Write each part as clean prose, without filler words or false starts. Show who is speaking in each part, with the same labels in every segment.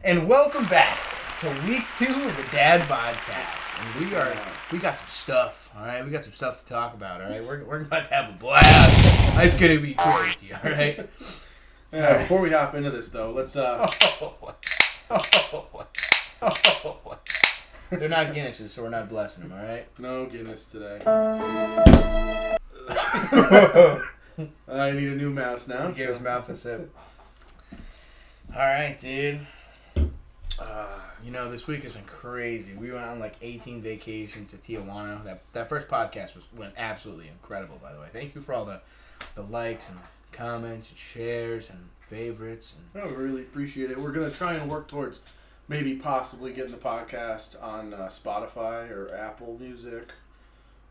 Speaker 1: And welcome back to week 2 of the Dad Bodcast. And we got some stuff, alright? We got some stuff to talk about, alright? We're about to have a blast. It's gonna be crazy, alright?
Speaker 2: Yeah, before we hop into this though, let's
Speaker 1: They're not Guinnesses, so we're not blessing them, alright?
Speaker 2: No Guinness today. I need a new mouse now.
Speaker 1: Give us mouse a sip. Alright, dude. This week has been crazy. We went on like 18 vacations to Tijuana. That first podcast went absolutely incredible, by the way. Thank you for all the likes and comments and shares and favorites.
Speaker 2: I really appreciate it. We're going to try and work towards maybe possibly getting the podcast on Spotify or Apple Music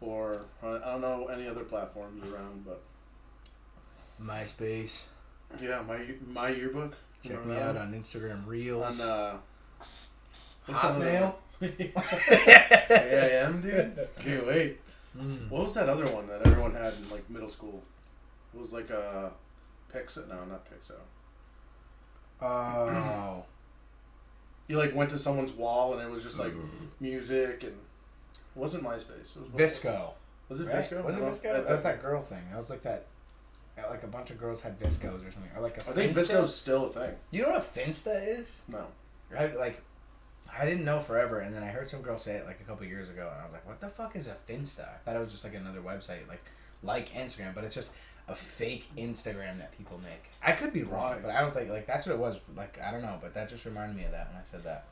Speaker 2: or I don't know any other platforms around, but
Speaker 1: MySpace.
Speaker 2: Yeah, my yearbook.
Speaker 1: Check me out on Instagram Reels.
Speaker 2: On
Speaker 1: Hotmail.
Speaker 2: Yeah, I am, dude. Can't wait. What was that other one that everyone had in like middle school? It was like a Pixo. No, not Pixo.
Speaker 1: Oh.
Speaker 2: You like went to someone's wall and it was just like music and it wasn't MySpace. It was
Speaker 1: Visco.
Speaker 2: Was it
Speaker 1: right?
Speaker 2: Visco?
Speaker 1: Was it Visco? That was that girl thing. That was like that. Like a bunch of girls had Viscos or something, or like a.
Speaker 2: I think Visco's still a thing.
Speaker 1: You know what a Finsta is?
Speaker 2: No.
Speaker 1: I didn't know forever, and then I heard some girl say it like a couple years ago, and I was like, "What the fuck is a Finsta?" I thought it was just like another website, like Instagram, but it's just a fake Instagram that people make. I could be wrong, but I don't think that's what it was. Like I don't know, but that just reminded me of that when I said that.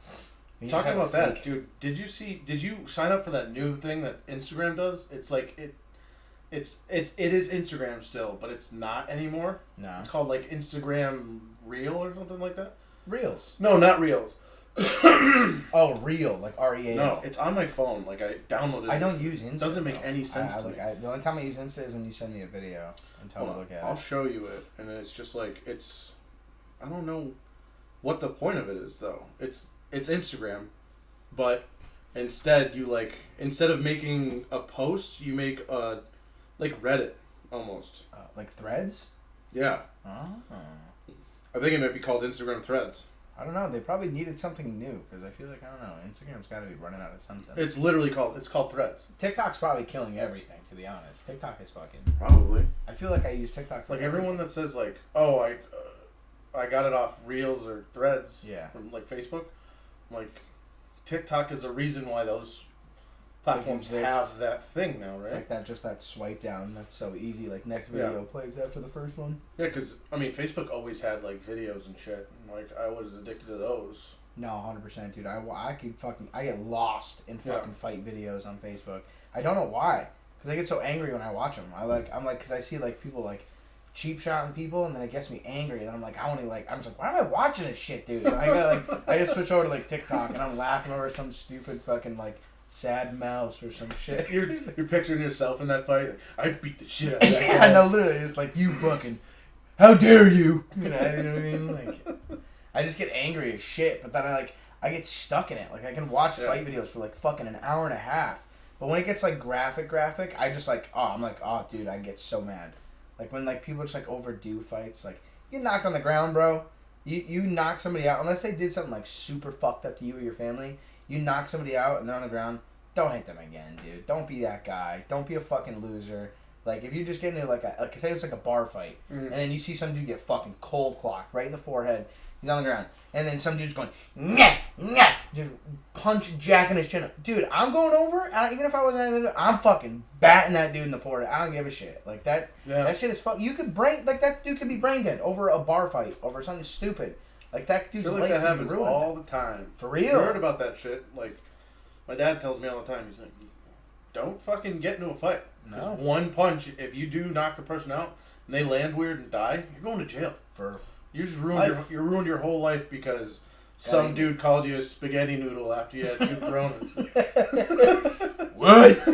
Speaker 2: Talking about that, dude. Did you sign up for that new thing that Instagram does? It's like it is Instagram still, but it's not anymore.
Speaker 1: No.
Speaker 2: It's called like Instagram Reel or something like that.
Speaker 1: Reels.
Speaker 2: No, not Reels.
Speaker 1: Oh, Reel, like REAL.
Speaker 2: No, it's on my phone. Like I downloaded it.
Speaker 1: I don't use Insta.
Speaker 2: It doesn't make any sense to me.
Speaker 1: The only time I use Insta is when you send me a video and tell me to look at it.
Speaker 2: I'll show you it, and it's just like I don't know what the point of it is though. It's Instagram, but instead of making a post, you make a like Reddit almost.
Speaker 1: Like Threads?
Speaker 2: Yeah.
Speaker 1: Oh.
Speaker 2: I think it might be called Instagram Threads.
Speaker 1: I don't know. They probably needed something new because I feel like, I don't know, Instagram's got to be running out of something.
Speaker 2: It's literally called Threads.
Speaker 1: TikTok's probably killing everything, to be honest. TikTok is fucking...
Speaker 2: Probably.
Speaker 1: I feel like I use TikTok for
Speaker 2: like everyone that says like, oh, I got it off Reels or Threads from like Facebook. Like TikTok is a reason why those platforms have that thing now, right?
Speaker 1: Like that swipe down. That's so easy. Like next video plays after the first one.
Speaker 2: Yeah, because I mean, Facebook always had like videos and shit. And, like I was addicted to those.
Speaker 1: No, 100%, dude. I get lost in fucking fight videos on Facebook. I don't know why. Because I get so angry when I watch them. Because I see like people like cheap shotting people, and then it gets me angry. And I'm like, I'm just like, why am I watching this shit, dude? And I just switch over to like TikTok, and I'm laughing over some stupid fucking like sad mouse or some shit.
Speaker 2: You're picturing yourself in that fight. I'd beat the shit out of that guy.
Speaker 1: Yeah, no, literally, it's like, you fucking, how dare you? You know what I mean? Like, I just get angry as shit, but then I get stuck in it. Like, I can watch fight videos for like fucking an hour and a half. But when it gets like graphic, I just like, dude, I get so mad. Like when like people just like overdo fights, like you get knocked on the ground, bro. You knock somebody out, unless they did something like super fucked up to you or your family. You knock somebody out and they're on the ground, don't hit them again, dude. Don't be that guy. Don't be a fucking loser. Like, if you just get into, say it's like a bar fight, and then you see some dude get fucking cold clocked right in the forehead, he's on the ground, and then some dude's going, nyah, nyah, just jacking his chin up. Dude, I'm going over, even if I wasn't, I'm fucking batting that dude in the forehead. I don't give a shit. Like, that shit is fuck. You could that dude could be brain dead over a bar fight, over something stupid. Like, that dude's
Speaker 2: life that happens all the time.
Speaker 1: For real.
Speaker 2: You heard about that shit. Like, my dad tells me all the time, he's like, don't fucking get into a fight. No. Just one punch, if you do knock the person out, and they land weird and die, you're going to jail. You just ruined your whole life because some dude called you a spaghetti noodle after you had 2 Coronas.
Speaker 1: What?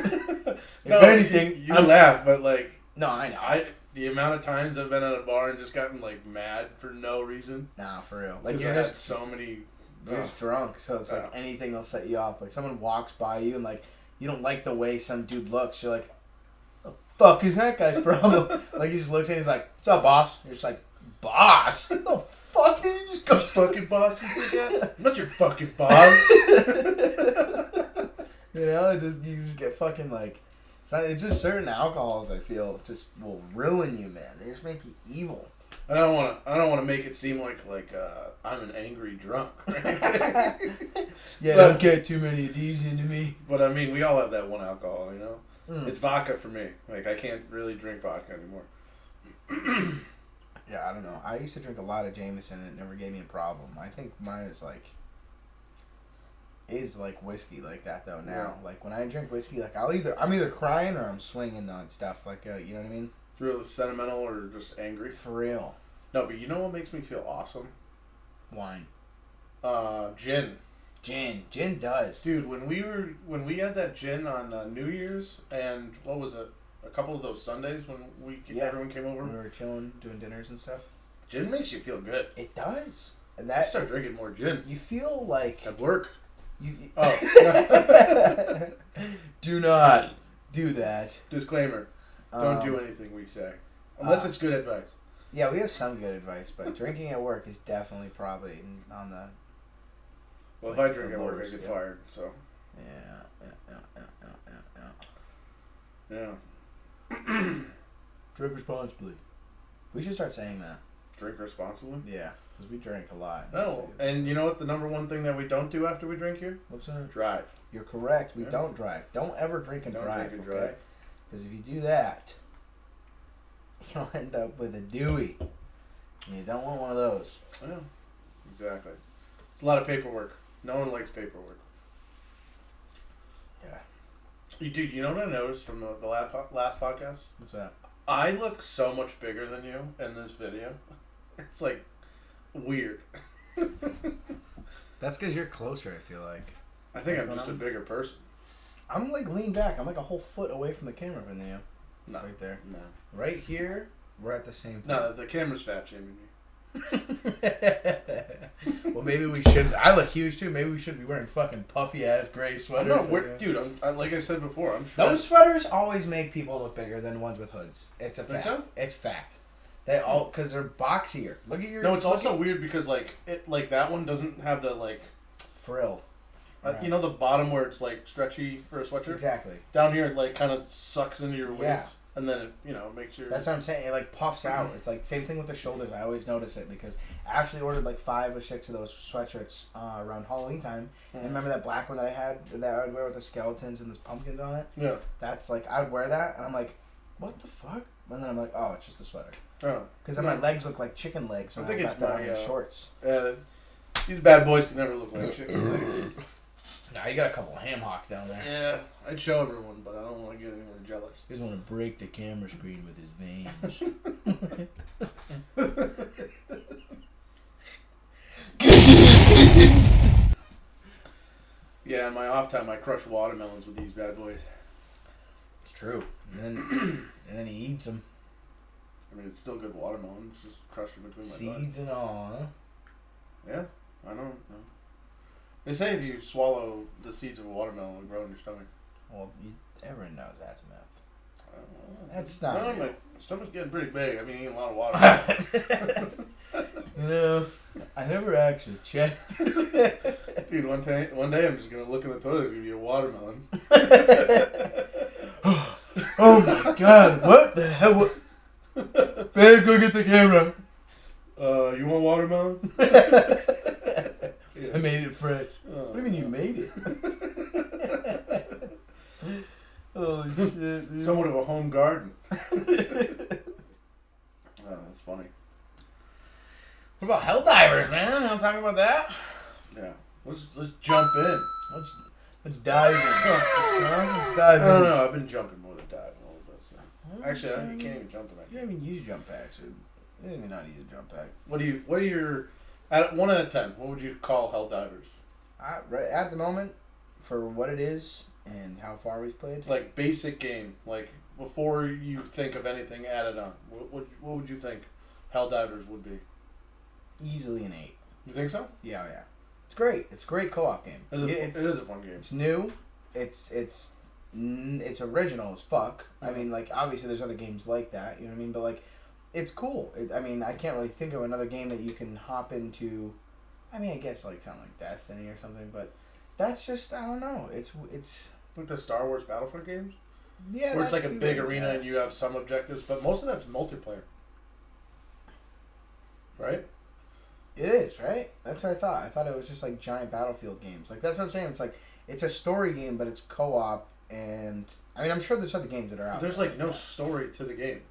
Speaker 2: No, if anything, you laugh, but like...
Speaker 1: No, I know.
Speaker 2: The amount of times I've been at a bar and just gotten like mad for no reason.
Speaker 1: Nah, for real. Like
Speaker 2: you're just so many.
Speaker 1: You're just drunk, so it's like anything will set you off. Like someone walks by you and like you don't like the way some dude looks. You're like, the fuck is that guy's problem? Like he just looks at you and he's like, what's up, boss? You're just like, boss? What the fuck did you just go?
Speaker 2: Just fucking boss. I'm not your fucking boss.
Speaker 1: You know, you just get fucking like. It's just certain alcohols I feel just will ruin you, man. They just make you evil.
Speaker 2: I don't want to make it seem like I'm an angry drunk.
Speaker 1: Yeah, don't get too many of these into me.
Speaker 2: But I mean, we all have that one alcohol, you know.
Speaker 1: Mm.
Speaker 2: It's vodka for me. Like I can't really drink vodka anymore.
Speaker 1: Yeah, I don't know. I used to drink a lot of Jameson and it never gave me a problem. I think mine is like whiskey like that though now. Yeah. Like when I drink whiskey, like I'm either crying or I'm swinging on stuff. Like you know what I mean?
Speaker 2: Real sentimental or just angry?
Speaker 1: For real.
Speaker 2: No, but you know what makes me feel awesome?
Speaker 1: Wine.
Speaker 2: Gin.
Speaker 1: Gin does.
Speaker 2: Dude, when we had that gin on New Year's and what was it? A couple of those Sundays when everyone came over.
Speaker 1: When we were chilling, doing dinners and stuff.
Speaker 2: Gin makes you feel good.
Speaker 1: It does. And
Speaker 2: I start drinking more gin.
Speaker 1: You feel like
Speaker 2: at work.
Speaker 1: Do not do that.
Speaker 2: Disclaimer. Don't do anything we say. Unless it's good advice.
Speaker 1: Yeah, we have some good advice, but drinking at work is definitely probably on the...
Speaker 2: Well, if I drink at work, I get fired, so... Yeah.
Speaker 1: Drink responsibly. We should start saying that.
Speaker 2: Drink responsibly?
Speaker 1: Yeah, because we drink a lot.
Speaker 2: No, and you know what the number one thing that we don't do after we drink here?
Speaker 1: What's that?
Speaker 2: Drive.
Speaker 1: You're correct. We don't drive. Don't ever drink and drive, okay? Because if you do that, you'll end up with a Dewey. You don't want one of those.
Speaker 2: Yeah, exactly. It's a lot of paperwork. No one likes paperwork.
Speaker 1: Yeah.
Speaker 2: Dude, you know what I noticed from the last podcast?
Speaker 1: What's that?
Speaker 2: I look so much bigger than you in this video. It's like weird.
Speaker 1: That's because you're closer, I feel like.
Speaker 2: I think I'm just a bigger person.
Speaker 1: I'm like leaned back. I'm like a whole foot away from the camera from you.
Speaker 2: No.
Speaker 1: Right there.
Speaker 2: No.
Speaker 1: Right here, we're at the same thing.
Speaker 2: No, the camera's fat shaming you.
Speaker 1: Well, maybe we should. I look huge too. Maybe we should be wearing fucking puffy ass gray sweaters.
Speaker 2: No, dude. Like I said before, I'm sure
Speaker 1: those sweaters always make people look bigger than ones with hoods. It's a fact. So? It's fact. They all because they're boxier. Look at your.
Speaker 2: No, it's also weird because that one doesn't have the
Speaker 1: frill.
Speaker 2: You know the bottom where it's like stretchy for a sweatshirt.
Speaker 1: Exactly.
Speaker 2: Down here, it like kind of sucks into your waist, and then it makes your.
Speaker 1: That's what I'm saying. It like puffs out. It's like same thing with the shoulders. I always notice it because I actually ordered like 5 or 6 of those sweatshirts around Halloween time. And remember that black one that I had that I would wear with the skeletons and the pumpkins on it?
Speaker 2: Yeah.
Speaker 1: That's like I would wear that, and I'm like, what the fuck? And then I'm like, oh, it's just a sweater.
Speaker 2: Oh.
Speaker 1: Because then my legs look like chicken legs.
Speaker 2: I think it's my
Speaker 1: shorts.
Speaker 2: These bad boys can never look like chicken legs.
Speaker 1: Nah, you got a couple of ham hocks down there.
Speaker 2: Yeah, I'd show everyone, but I don't want to get anyone jealous.
Speaker 1: He just want to break the camera screen with his veins.
Speaker 2: Yeah, in my off time, I crush watermelons with these bad boys.
Speaker 1: It's true. And then he eats them.
Speaker 2: I mean, it's still good watermelon. It's just crushed in between my
Speaker 1: seeds and all, huh?
Speaker 2: Yeah, I don't know. They say if you swallow the seeds of a watermelon, it'll grow in your stomach.
Speaker 1: Well, everyone knows that's myth.
Speaker 2: That's not. No, my stomach's getting pretty big. I've been eating a lot of water.
Speaker 1: You know, I never actually checked.
Speaker 2: Dude, one day I'm just gonna look in the toilet. There's gonna be a watermelon.
Speaker 1: Oh my god! What the hell? Babe, go get the camera.
Speaker 2: You want watermelon?
Speaker 1: I made it fresh. What do you mean you made it? Holy shit, dude.
Speaker 2: Somewhat of a home garden. Oh, that's funny.
Speaker 1: What about Helldivers, man? You want to talk about that?
Speaker 2: Yeah. Let's jump in.
Speaker 1: Let's dive in. Let's dive in.
Speaker 2: I don't know. I've been jumping more than diving a little bit. So. Actually, you can't even jump in that.
Speaker 1: You don't even use jump packs. You don't even know how to use a jump pack.
Speaker 2: What are your... At 1 out of 10, what would you call Helldivers?
Speaker 1: Right at the moment, for what it is and how far we've played.
Speaker 2: Like basic game, like before you think of anything added on, what would you think Helldivers would be?
Speaker 1: Easily an 8.
Speaker 2: You think so?
Speaker 1: Yeah. It's great. It's a great co-op game.
Speaker 2: It is a fun game.
Speaker 1: It's new. It's original as fuck. I mean, like obviously there's other games like that. You know what I mean? But like, it's cool. I can't really think of another game that you can hop into. I guess like something like Destiny or something, but that's just, I don't know. It's
Speaker 2: like the Star Wars Battlefront games.
Speaker 1: Yeah,
Speaker 2: where it's like a big arena and you have some objectives, but most of that's multiplayer. Right?
Speaker 1: It is, right? That's what I thought. I thought it was just like giant Battlefield games. Like, that's what I'm saying. It's like, it's a story game, but it's co-op, and I'm sure there's other games that are out.
Speaker 2: There's like no story to the game.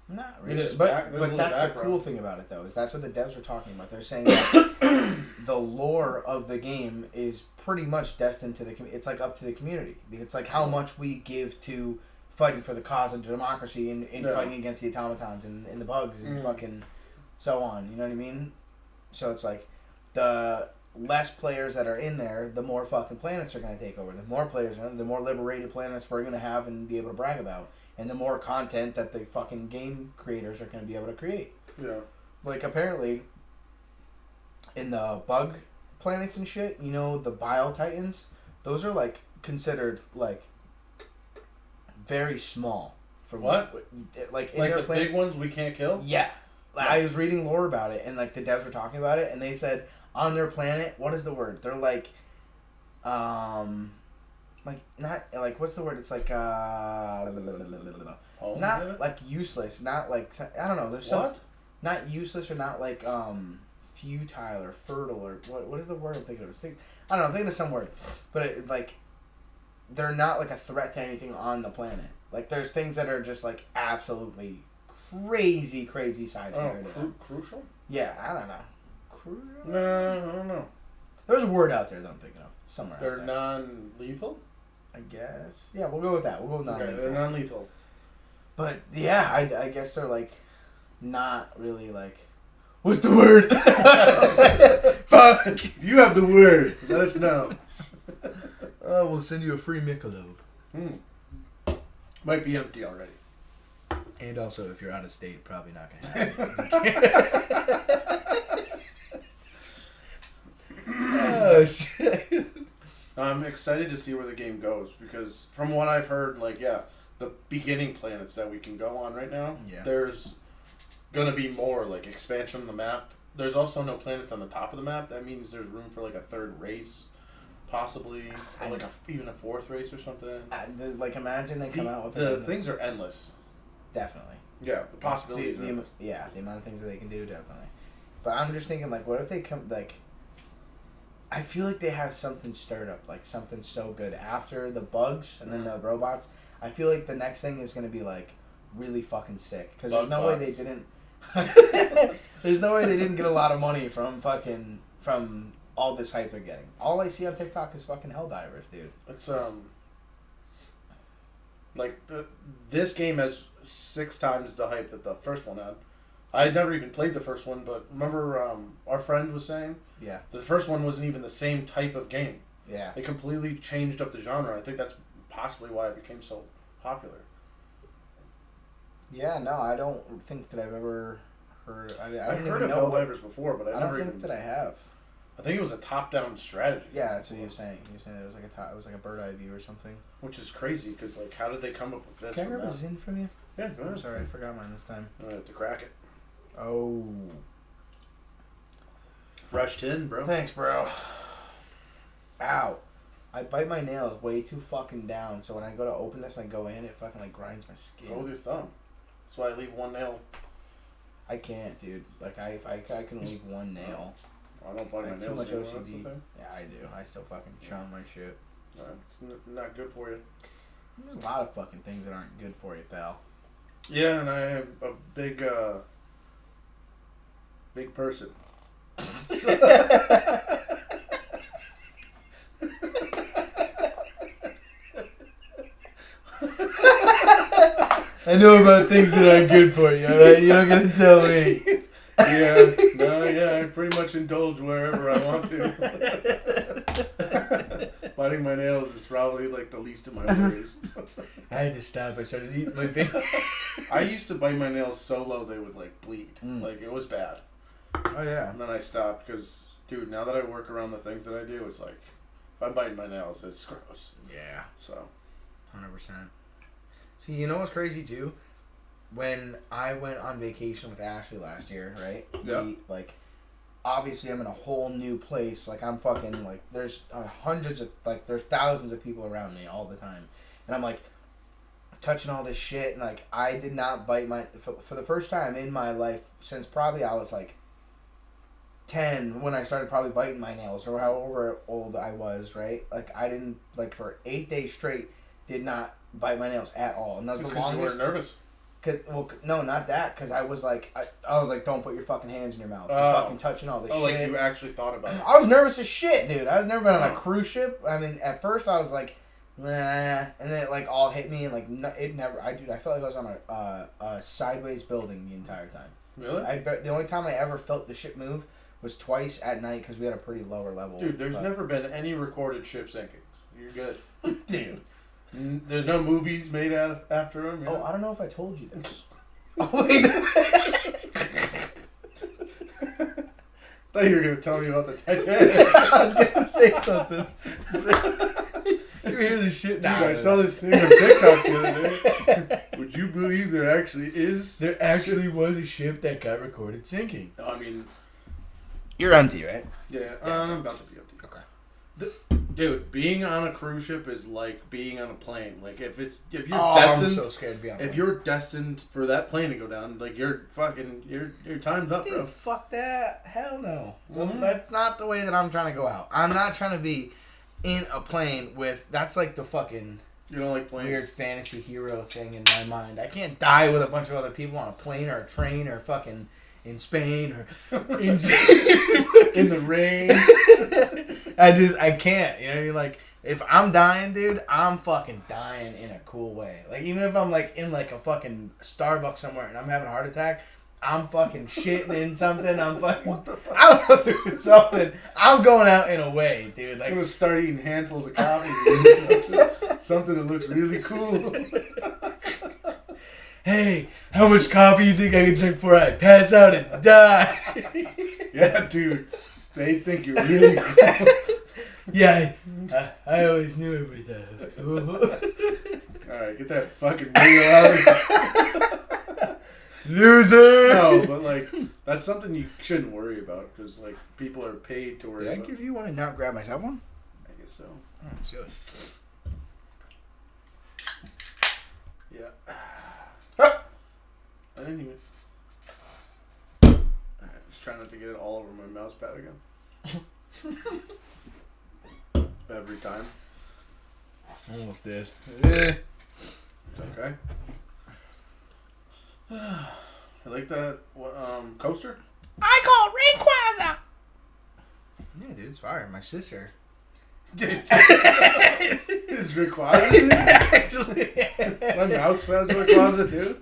Speaker 1: Not really. But that's the cool thing about it, though, is that's what the devs were talking about. They're saying that the lore of the game is pretty much destined to the community. It's like up to the community. It's like how much we give to fighting for the cause of democracy and fighting against the automatons and the bugs and fucking so on. You know what I mean? So it's like the less players that are in there, the more fucking planets are going to take over. The more players, the more liberated planets we're going to have and be able to brag about. And the more content that the fucking game creators are going to be able to create.
Speaker 2: Yeah.
Speaker 1: Like, apparently, in the bug planets and shit, the Bile Titans, those are, like, considered, like, very small. From
Speaker 2: what?
Speaker 1: Like
Speaker 2: the big ones we can't kill?
Speaker 1: Yeah. I was reading lore about it, and, like, the devs were talking about it, and they said, on their planet, what is the word? They're, like, not, like, what's the word? It's like, not, like, useless. Not, like, I don't know. There's some, not useless or not, like, futile or fertile or, what is the word I'm thinking of? I don't know. I'm thinking of some word. But, like, they're not, like, a threat to anything on the planet. Like, there's things that are just, like, absolutely crazy size compared to that.
Speaker 2: Crucial?
Speaker 1: Yeah, I don't know. Crucial?
Speaker 2: No, I don't know.
Speaker 1: There's a word out there that I'm thinking of. Somewhere
Speaker 2: They're
Speaker 1: out there.
Speaker 2: non-lethal?
Speaker 1: I guess. Yeah, we'll go with that. We'll go with non-lethal.
Speaker 2: Okay, they're non-lethal.
Speaker 1: But, yeah, I guess they're, like, not really, like... What's the word? Fuck!
Speaker 2: You have the word. Let us know.
Speaker 1: We'll send you a free Michelob.
Speaker 2: Might be empty already.
Speaker 1: And also, if you're out of state, probably not going to have it. Oh, shit.
Speaker 2: I'm excited to see where the game goes, because from what I've heard, the beginning planets that we can go on right now, there's going to be more, expansion on the map. There's also no planets on the top of the map. That means there's room for, a third race, possibly, or, even a fourth race or something.
Speaker 1: Imagine they come out with...
Speaker 2: The things are endless.
Speaker 1: Definitely.
Speaker 2: Yeah, the possibilities
Speaker 1: the amount of things that they can do, definitely. But I'm just thinking, what if they come, I feel like they have something stirred up, something so good. After the bugs and then the robots, I feel like the next thing is going to be, really fucking sick. Because there's no way they didn't... there's no way they didn't get a lot of money from all this hype they're getting. All I see on TikTok is fucking Helldivers, dude.
Speaker 2: It's, this game has 6 times the hype that the first one had. I had never even played the first one, but remember our friend was saying?
Speaker 1: Yeah.
Speaker 2: The first one wasn't even the same type of game.
Speaker 1: Yeah.
Speaker 2: It completely changed up the genre. I think that's possibly why it became so popular.
Speaker 1: Yeah, no, I don't think that I've ever heard...
Speaker 2: I've heard of Helldivers before, but I
Speaker 1: don't think that I have.
Speaker 2: I think it was a top-down strategy.
Speaker 1: Yeah, that's what he was saying. He was saying it was like a bird-eye view or something.
Speaker 2: Which is crazy, because how did they come up with this?
Speaker 1: Can I grab a Zin from you?
Speaker 2: Yeah, go ahead.
Speaker 1: I'm sorry, I forgot mine this time.
Speaker 2: I have to crack it.
Speaker 1: Oh.
Speaker 2: Fresh tin, bro.
Speaker 1: Thanks, bro. Ow. I bite my nails way too fucking down, so when I go to open this and I go in, it fucking grinds my skin.
Speaker 2: Hold your thumb. That's why I leave one nail.
Speaker 1: I can't, dude. I can leave one nail.
Speaker 2: I don't bite my nails.
Speaker 1: Too much OCD. Yeah, I do. I still fucking chum my shit.
Speaker 2: It's not good for you.
Speaker 1: There's a lot of fucking things that aren't good for you, pal.
Speaker 2: Yeah, and I am a big person.
Speaker 1: I know about things that aren't good for you, alright? You're not gonna tell me.
Speaker 2: I pretty much indulge wherever I want to. Biting my nails is probably the least of my worries.
Speaker 1: I had to stop. I started eating my finger.
Speaker 2: I used to bite my nails so low they would bleed. It was bad.
Speaker 1: Oh yeah.
Speaker 2: And then I stopped because, dude, now that I work around the things that I do, it's if I bite my nails, it's gross.
Speaker 1: Yeah.
Speaker 2: So.
Speaker 1: 100%. See, you know what's crazy too? when I went on vacation with Ashley last year, right?
Speaker 2: Yeah.
Speaker 1: We, like, obviously I'm in a whole new place. Like, I'm fucking, like, there's there's thousands of people around me all the time. And I'm, like, touching all this shit. And, like, I did not bite for the first time in my life since probably I was, like, 10 when I started probably biting my nails or however old I was, right? Like, I didn't, like, for 8 days straight, did not bite my nails at all. And that's the longest.
Speaker 2: You were nervous.
Speaker 1: No, not that. Because I was like, don't put your fucking hands in your mouth. You're fucking touching all this shit.
Speaker 2: Like you actually thought about it.
Speaker 1: I was nervous as shit, dude. I was never been on a cruise ship. I mean, at first I was like, nah, and then it like all hit me and like it never. I felt like I was on a sideways building the entire time.
Speaker 2: Really?
Speaker 1: The only time I ever felt the ship move was twice at night because we had a pretty lower level.
Speaker 2: Dude, there's never been any recorded ship sinkings. You're good.
Speaker 1: Dude.
Speaker 2: There's no movies made after them.
Speaker 1: Oh, I don't know if I told you this. Oh, wait.
Speaker 2: Thought you were going to tell me about the Titanic.
Speaker 1: I was going to say something. You hear this shit?
Speaker 2: Dude, I saw this thing on TikTok the other day. Would you believe there actually
Speaker 1: was a ship that got recorded sinking?
Speaker 2: I mean...
Speaker 1: You're empty, right?
Speaker 2: Yeah, I'm about to be empty. Okay. Dude, being on a cruise ship is like being on a plane. Like if you're destined,
Speaker 1: I'm so scared to be on a plane.
Speaker 2: If you're destined for that plane to go down, like your time's up,
Speaker 1: dude,
Speaker 2: bro.
Speaker 1: Fuck that. Hell no. Well,
Speaker 2: Mm-hmm.
Speaker 1: that's not the way that I'm trying to go out. I'm not trying to be in a plane with. That's like the fucking.
Speaker 2: You don't like planes?
Speaker 1: Weird fantasy hero thing in my mind. I can't die with a bunch of other people on a plane or a train or fucking in Spain or in
Speaker 2: the rain.
Speaker 1: I can't. You know what I mean? Like, if I'm dying, dude, I'm fucking dying in a cool way. Like, even if I'm, like, in, like, a fucking Starbucks somewhere and I'm having a heart attack, I'm fucking shitting in something. I'm fucking... What the fuck? I don't know, dude, something. I'm going out in a way, dude. Like,
Speaker 2: I'm going to start eating handfuls of coffee, dude. Something that looks really cool.
Speaker 1: Hey, how much coffee you think I can drink before I pass out and die?
Speaker 2: Yeah, dude. They think you're really cool.
Speaker 1: Yeah, I always knew everybody thought I was cool.
Speaker 2: Alright, get that fucking wheel out.
Speaker 1: Loser!
Speaker 2: No, but like, that's something you shouldn't worry about because like, people are paid to worry about.
Speaker 1: Did I give you one and not grab myself one?
Speaker 2: I guess so.
Speaker 1: Oh, silly.
Speaker 2: Yeah. I didn't even. Alright, just trying not to get it all over my mouse pad again. Every time.
Speaker 1: Almost did.
Speaker 2: It's okay. I like that coaster.
Speaker 1: I call Rayquaza! Yeah, dude, it's fire. My sister.
Speaker 2: Dude. Is Rayquaza?
Speaker 1: Actually.
Speaker 2: My mouse pad's Rayquaza too?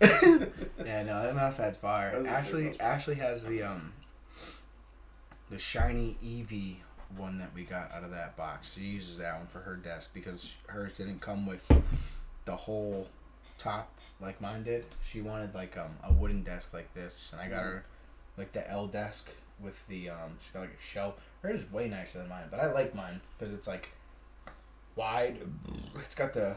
Speaker 1: Yeah, no, that mouse pad's fire. Ashley has the shiny Eevee one that we got out of that box. She uses that one for her desk because hers didn't come with the whole top like mine did. She wanted like a wooden desk like this, and I got her like the L desk with the she got like a shelf. Hers is way nicer than mine, but I like mine because it's like wide. It's got the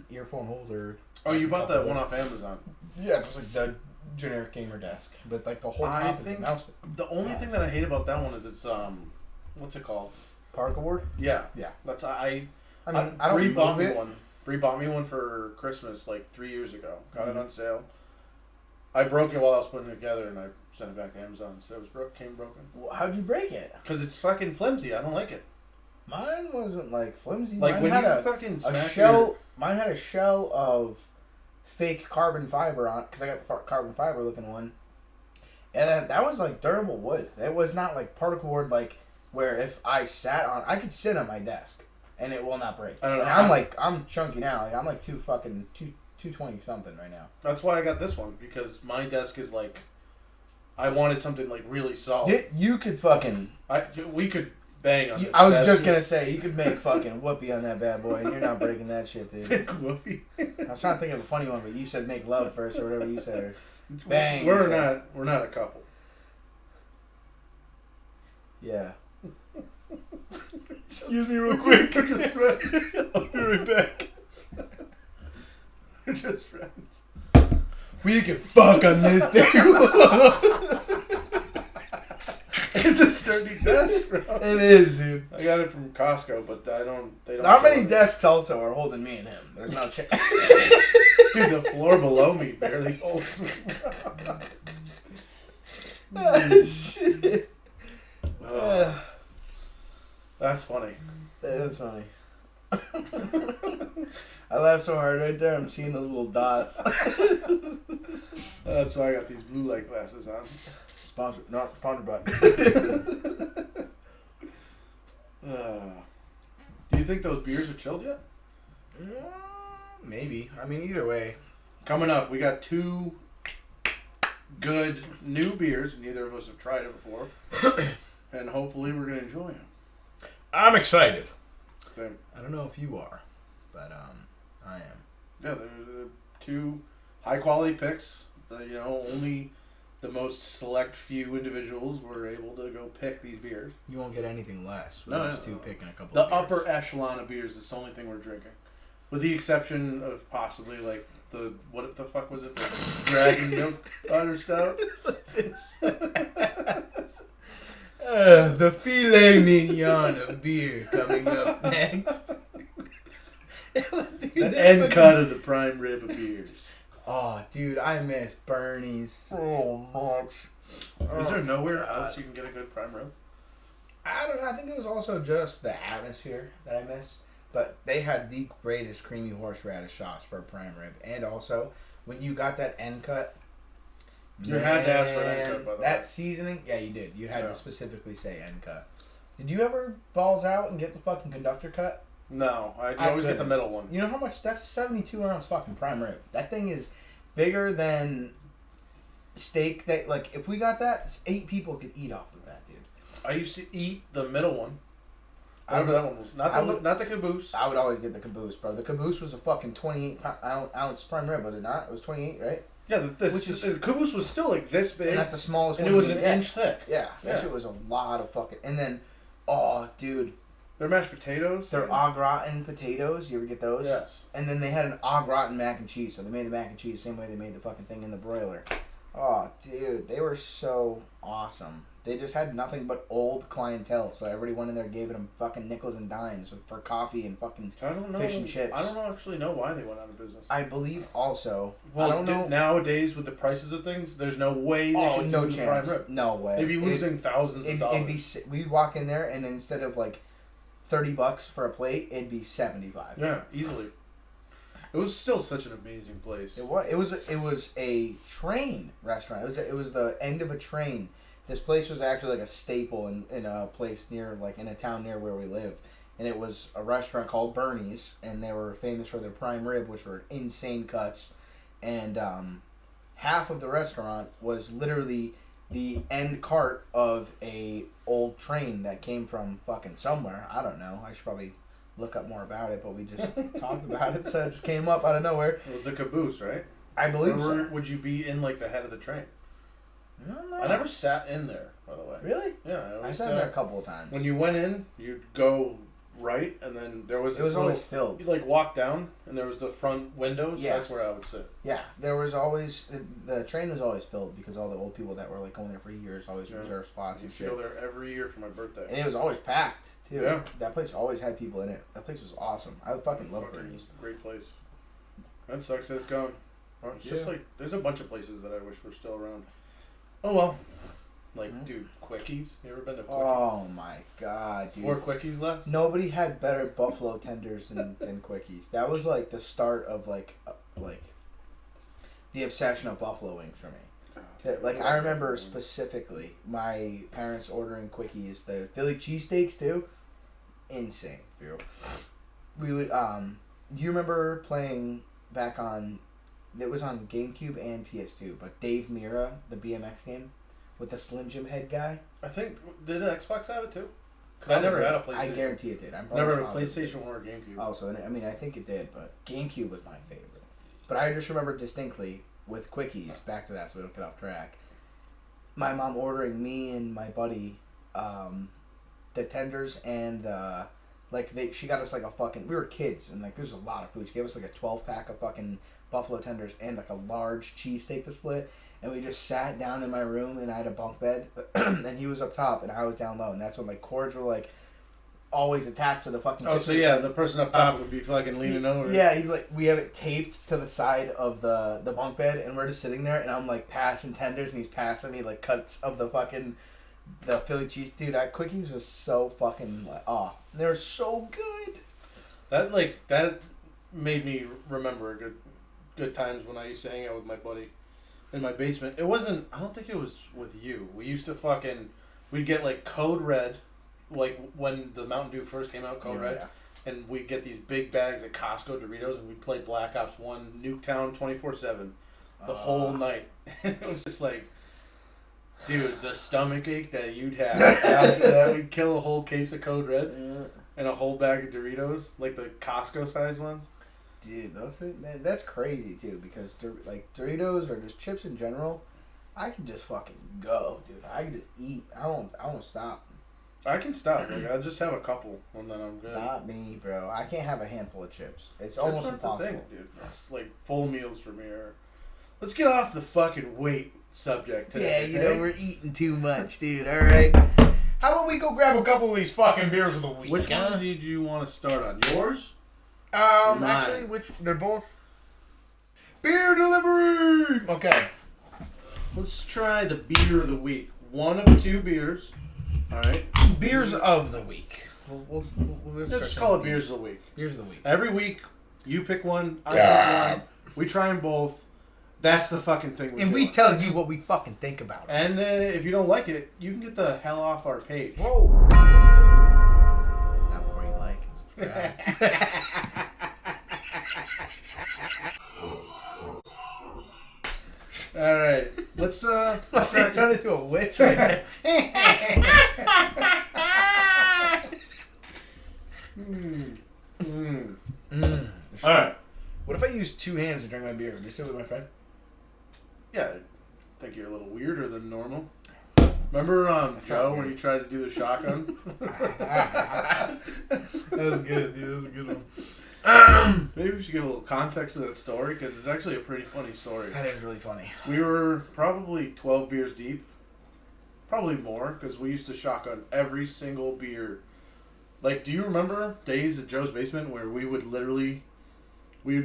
Speaker 1: earphone holder.
Speaker 2: Oh, you bought that one off Amazon?
Speaker 1: Yeah, just like the generic gamer desk, but like the whole top is the mouse.
Speaker 2: The only thing that I hate about that one is it's what's it called?
Speaker 1: Particle board.
Speaker 2: Yeah,
Speaker 1: yeah.
Speaker 2: That's I
Speaker 1: don't
Speaker 2: Bree bought me
Speaker 1: it.
Speaker 2: one. Bree bought me one for Christmas like 3 years ago. Got it on sale. I broke it while I was putting it together, and I sent it back to Amazon. So it was came broken.
Speaker 1: How'd you break it?
Speaker 2: Because it's fucking flimsy. I don't like it.
Speaker 1: Mine wasn't like flimsy.
Speaker 2: Like
Speaker 1: mine
Speaker 2: when
Speaker 1: had
Speaker 2: you
Speaker 1: a
Speaker 2: fucking smack
Speaker 1: shell. Mine had a shell of fake carbon fiber on, because I got the carbon fiber looking one, and that was like durable wood. It was not like particle board like where if I sat on, I could sit on my desk and it will not break.
Speaker 2: I don't know.
Speaker 1: And I'm chunky now. Like I'm like 220 something right now.
Speaker 2: That's why I got this one, because my desk is like, I wanted something like really solid.
Speaker 1: You could fucking.
Speaker 2: We could bang on this.
Speaker 1: I was just gonna say you could make fucking whoopee on that bad boy, and you're not breaking that shit, dude.
Speaker 2: Big whoopee.
Speaker 1: I was trying to think of a funny one, but you said make love first or whatever you said. Or bang.
Speaker 2: We're not a couple.
Speaker 1: Yeah.
Speaker 2: Excuse me real quick. We're just friends. I'll be right back. We're just friends.
Speaker 1: We can fuck on this table.
Speaker 2: It's a sturdy desk, bro.
Speaker 1: It is, dude.
Speaker 2: I got it from Costco, but they don't.
Speaker 1: How many desks also are holding me and him? There's no chance.
Speaker 2: Dude, the floor below me barely holds me.
Speaker 1: Oh, shit.
Speaker 2: That's funny.
Speaker 1: That is funny. I laughed so hard right there. I'm seeing those little dots.
Speaker 2: That's why I got these blue light glasses on.
Speaker 1: Sponsored, not sponsored by.
Speaker 2: Do you think those beers are chilled yet?
Speaker 1: Maybe. I mean, either way.
Speaker 2: Coming up, we got 2 good new beers. Neither of us have tried it before. And hopefully we're going to enjoy them.
Speaker 1: I'm excited.
Speaker 2: Same.
Speaker 1: I don't know if you are, but I am.
Speaker 2: Yeah, they're 2 high-quality picks. Only the most select few individuals were able to go pick these beers.
Speaker 1: You won't get anything less with
Speaker 2: No,
Speaker 1: those two picking a couple
Speaker 2: the
Speaker 1: of beers.
Speaker 2: upper echelon of beers is the only thing we're drinking. With the exception of possibly, like, what the fuck was it? The Dragon Milk Butter Stout?
Speaker 1: The filet mignon of beer coming up next.
Speaker 2: The end cut of the prime rib of beers.
Speaker 1: Oh, dude, I miss Bernie's so much.
Speaker 2: Is there nowhere else you can get a good prime rib?
Speaker 1: I don't know. I think it was also just the atmosphere that I miss. But they had the greatest creamy horseradish sauce for a prime rib. And also, when you got that end cut,
Speaker 2: you had to ask for an end cut, by the way.
Speaker 1: That seasoning, yeah, you did. You had to specifically say end cut. Did you ever balls out and get the fucking conductor cut?
Speaker 2: No, I always get the middle one.
Speaker 1: You know how much? That's a 72-ounce fucking prime rib. That thing is bigger than steak. That, like, if we got that, 8 people could eat off of that, dude.
Speaker 2: I used to eat the middle one. Whatever that one was. Not the caboose.
Speaker 1: I would always get the caboose, bro. The caboose was a fucking 28-ounce prime rib, was it not? It was 28, right?
Speaker 2: Yeah, the caboose was still like this big.
Speaker 1: And that's the smallest one.
Speaker 2: And it was an inch thick.
Speaker 1: Yeah, that shit was a lot of fucking... And then, oh, dude.
Speaker 2: Their mashed potatoes.
Speaker 1: Their au gratin potatoes. You ever get those?
Speaker 2: Yes.
Speaker 1: And then they had an au gratin mac and cheese. So they made the mac and cheese the same way they made the fucking thing in the broiler. Oh, dude. They were so awesome. They just had nothing but old clientele. So everybody went in there and gave them fucking nickels and dimes for coffee and fucking fish and chips.
Speaker 2: I don't actually know why they went out of business.
Speaker 1: I believe also...
Speaker 2: Well,
Speaker 1: I don't know.
Speaker 2: Nowadays, with the prices of things, there's no way they could
Speaker 1: no
Speaker 2: do
Speaker 1: chance.
Speaker 2: the prime rib.
Speaker 1: No way.
Speaker 2: They'd be losing thousands of dollars.
Speaker 1: We'd walk in there and instead of like $30 for a plate, it'd be $75.
Speaker 2: Yeah, easily. It was still such an amazing place.
Speaker 1: It was a train restaurant. It was the end of a train. This place was actually like a staple in a place near, like in a town near where we live. And it was a restaurant called Bernie's, and they were famous for their prime rib, which were insane cuts. And half of the restaurant was literally the end cart of a old train that came from fucking somewhere. I don't know. I should probably look up more about it, but we just talked about it, so it just came up out of nowhere.
Speaker 2: It was a caboose, right?
Speaker 1: I believe so.
Speaker 2: Would you be in like the head of the train?
Speaker 1: No.
Speaker 2: I never sat in there, by the way.
Speaker 1: Really?
Speaker 2: Yeah,
Speaker 1: I sat in there a couple of times.
Speaker 2: When you went in, you'd go right, and then there was...
Speaker 1: It was always filled.
Speaker 2: You'd like walk down, and there was the front windows.
Speaker 1: Yeah.
Speaker 2: That's where I would sit.
Speaker 1: Yeah, there was always... The train was always filled because all the old people that were like going there for years always reserved spots and shit.
Speaker 2: I go there every year for my birthday.
Speaker 1: And it was always packed, too.
Speaker 2: Yeah.
Speaker 1: That place always had people in it. That place was awesome. I fucking love Bernie's.
Speaker 2: Great place. That sucks that it's gone. It's just like... There's a bunch of places that I wish were still around. Oh, well. Like, dude, Quickies? You ever been to Quickies?
Speaker 1: Oh, my God, dude.
Speaker 2: 4 Quickies left?
Speaker 1: Nobody had better buffalo tenders than Quickies. That was, like, the start of, like the obsession of buffalo wings for me. Like, I remember specifically my parents ordering Quickies. The Philly cheesesteaks, too. Insane, bro. We would, do you remember playing back on, it was on GameCube and PS2, but Dave Mirra, the BMX game? With the Slim Jim head guy?
Speaker 2: I think... Did an Xbox have it too? Because I never had a PlayStation.
Speaker 1: I guarantee it did.
Speaker 2: Never had a PlayStation or a GameCube.
Speaker 1: Oh, so I mean, I think it did, but GameCube was my favorite. But I just remember distinctly with Quickies, back to that so we don't get off track, my mom ordering me and my buddy the tenders and she got us like a fucking... We were kids and like there's a lot of food. She gave us like a 12-pack of fucking buffalo tenders, and like a large cheesesteak to split. And we just sat down in my room, and I had a bunk bed, and he was up top, and I was down low. And that's when like cords were like always attached to the fucking.
Speaker 2: Oh, so yeah, the person up top would be fucking leaning over.
Speaker 1: Yeah, he's like, we have it taped to the side of the bunk bed, and we're just sitting there, and I'm like passing tenders, and he's passing me like cuts of the Philly cheese. Dude, Quickies was so fucking they're so good.
Speaker 2: That made me remember good times when I used to hang out with my buddy in my basement. It wasn't, I don't think it was with you. We used to we'd get like Code Red, like when the Mountain Dew first came out, Code Red, and we'd get these big bags of Costco Doritos, and we'd play Black Ops 1 Nuketown 24/7 the whole night. And it was just like, dude, the stomach ache that you'd have after that. We'd kill a whole case of Code Red and a whole bag of Doritos, like the Costco size ones.
Speaker 1: Dude, those things, that's crazy too, because like Doritos or just chips in general, I can just fucking go, dude. I can just eat. I won't stop.
Speaker 2: I can stop. Like, I'll just have a couple, and then I'm good.
Speaker 1: Not me, bro. I can't have a handful of chips. It's almost impossible.
Speaker 2: Thing, dude. It's like full meals for me. Let's get off the fucking weight subject today.
Speaker 1: Yeah, we're eating too much, dude. All right. How about we go grab a couple of these fucking beers of the week?
Speaker 2: Which one did you want to start on? Yours?
Speaker 1: Actually, they're both beer delivery. Okay.
Speaker 2: Let's try the beer of the week. One of 2 beers. All right.
Speaker 1: Beers of the week. We'll
Speaker 2: let's just call it beers of the week.
Speaker 1: Beers of the week.
Speaker 2: Every week, you pick one. I pick one. We try them both. That's the fucking thing.
Speaker 1: And we tell you what we fucking think about it.
Speaker 2: And if you don't like it, you can get the hell off our page.
Speaker 1: Whoa. Not before you like it.
Speaker 2: All right, let's
Speaker 1: turn into a witch right there. All right. What if I use 2 hands to drink my beer? Would you still be my friend?
Speaker 2: Yeah, I think you're a little weirder than normal. Remember Joe when you tried to do the shotgun?
Speaker 1: That was good, dude. That was a good one.
Speaker 2: Maybe we should give a little context to that story, because it's actually a pretty funny story.
Speaker 1: That is really funny.
Speaker 2: We were probably 12 beers deep. Probably more, because we used to shotgun every single beer. Like, do you remember days at Joe's basement where we would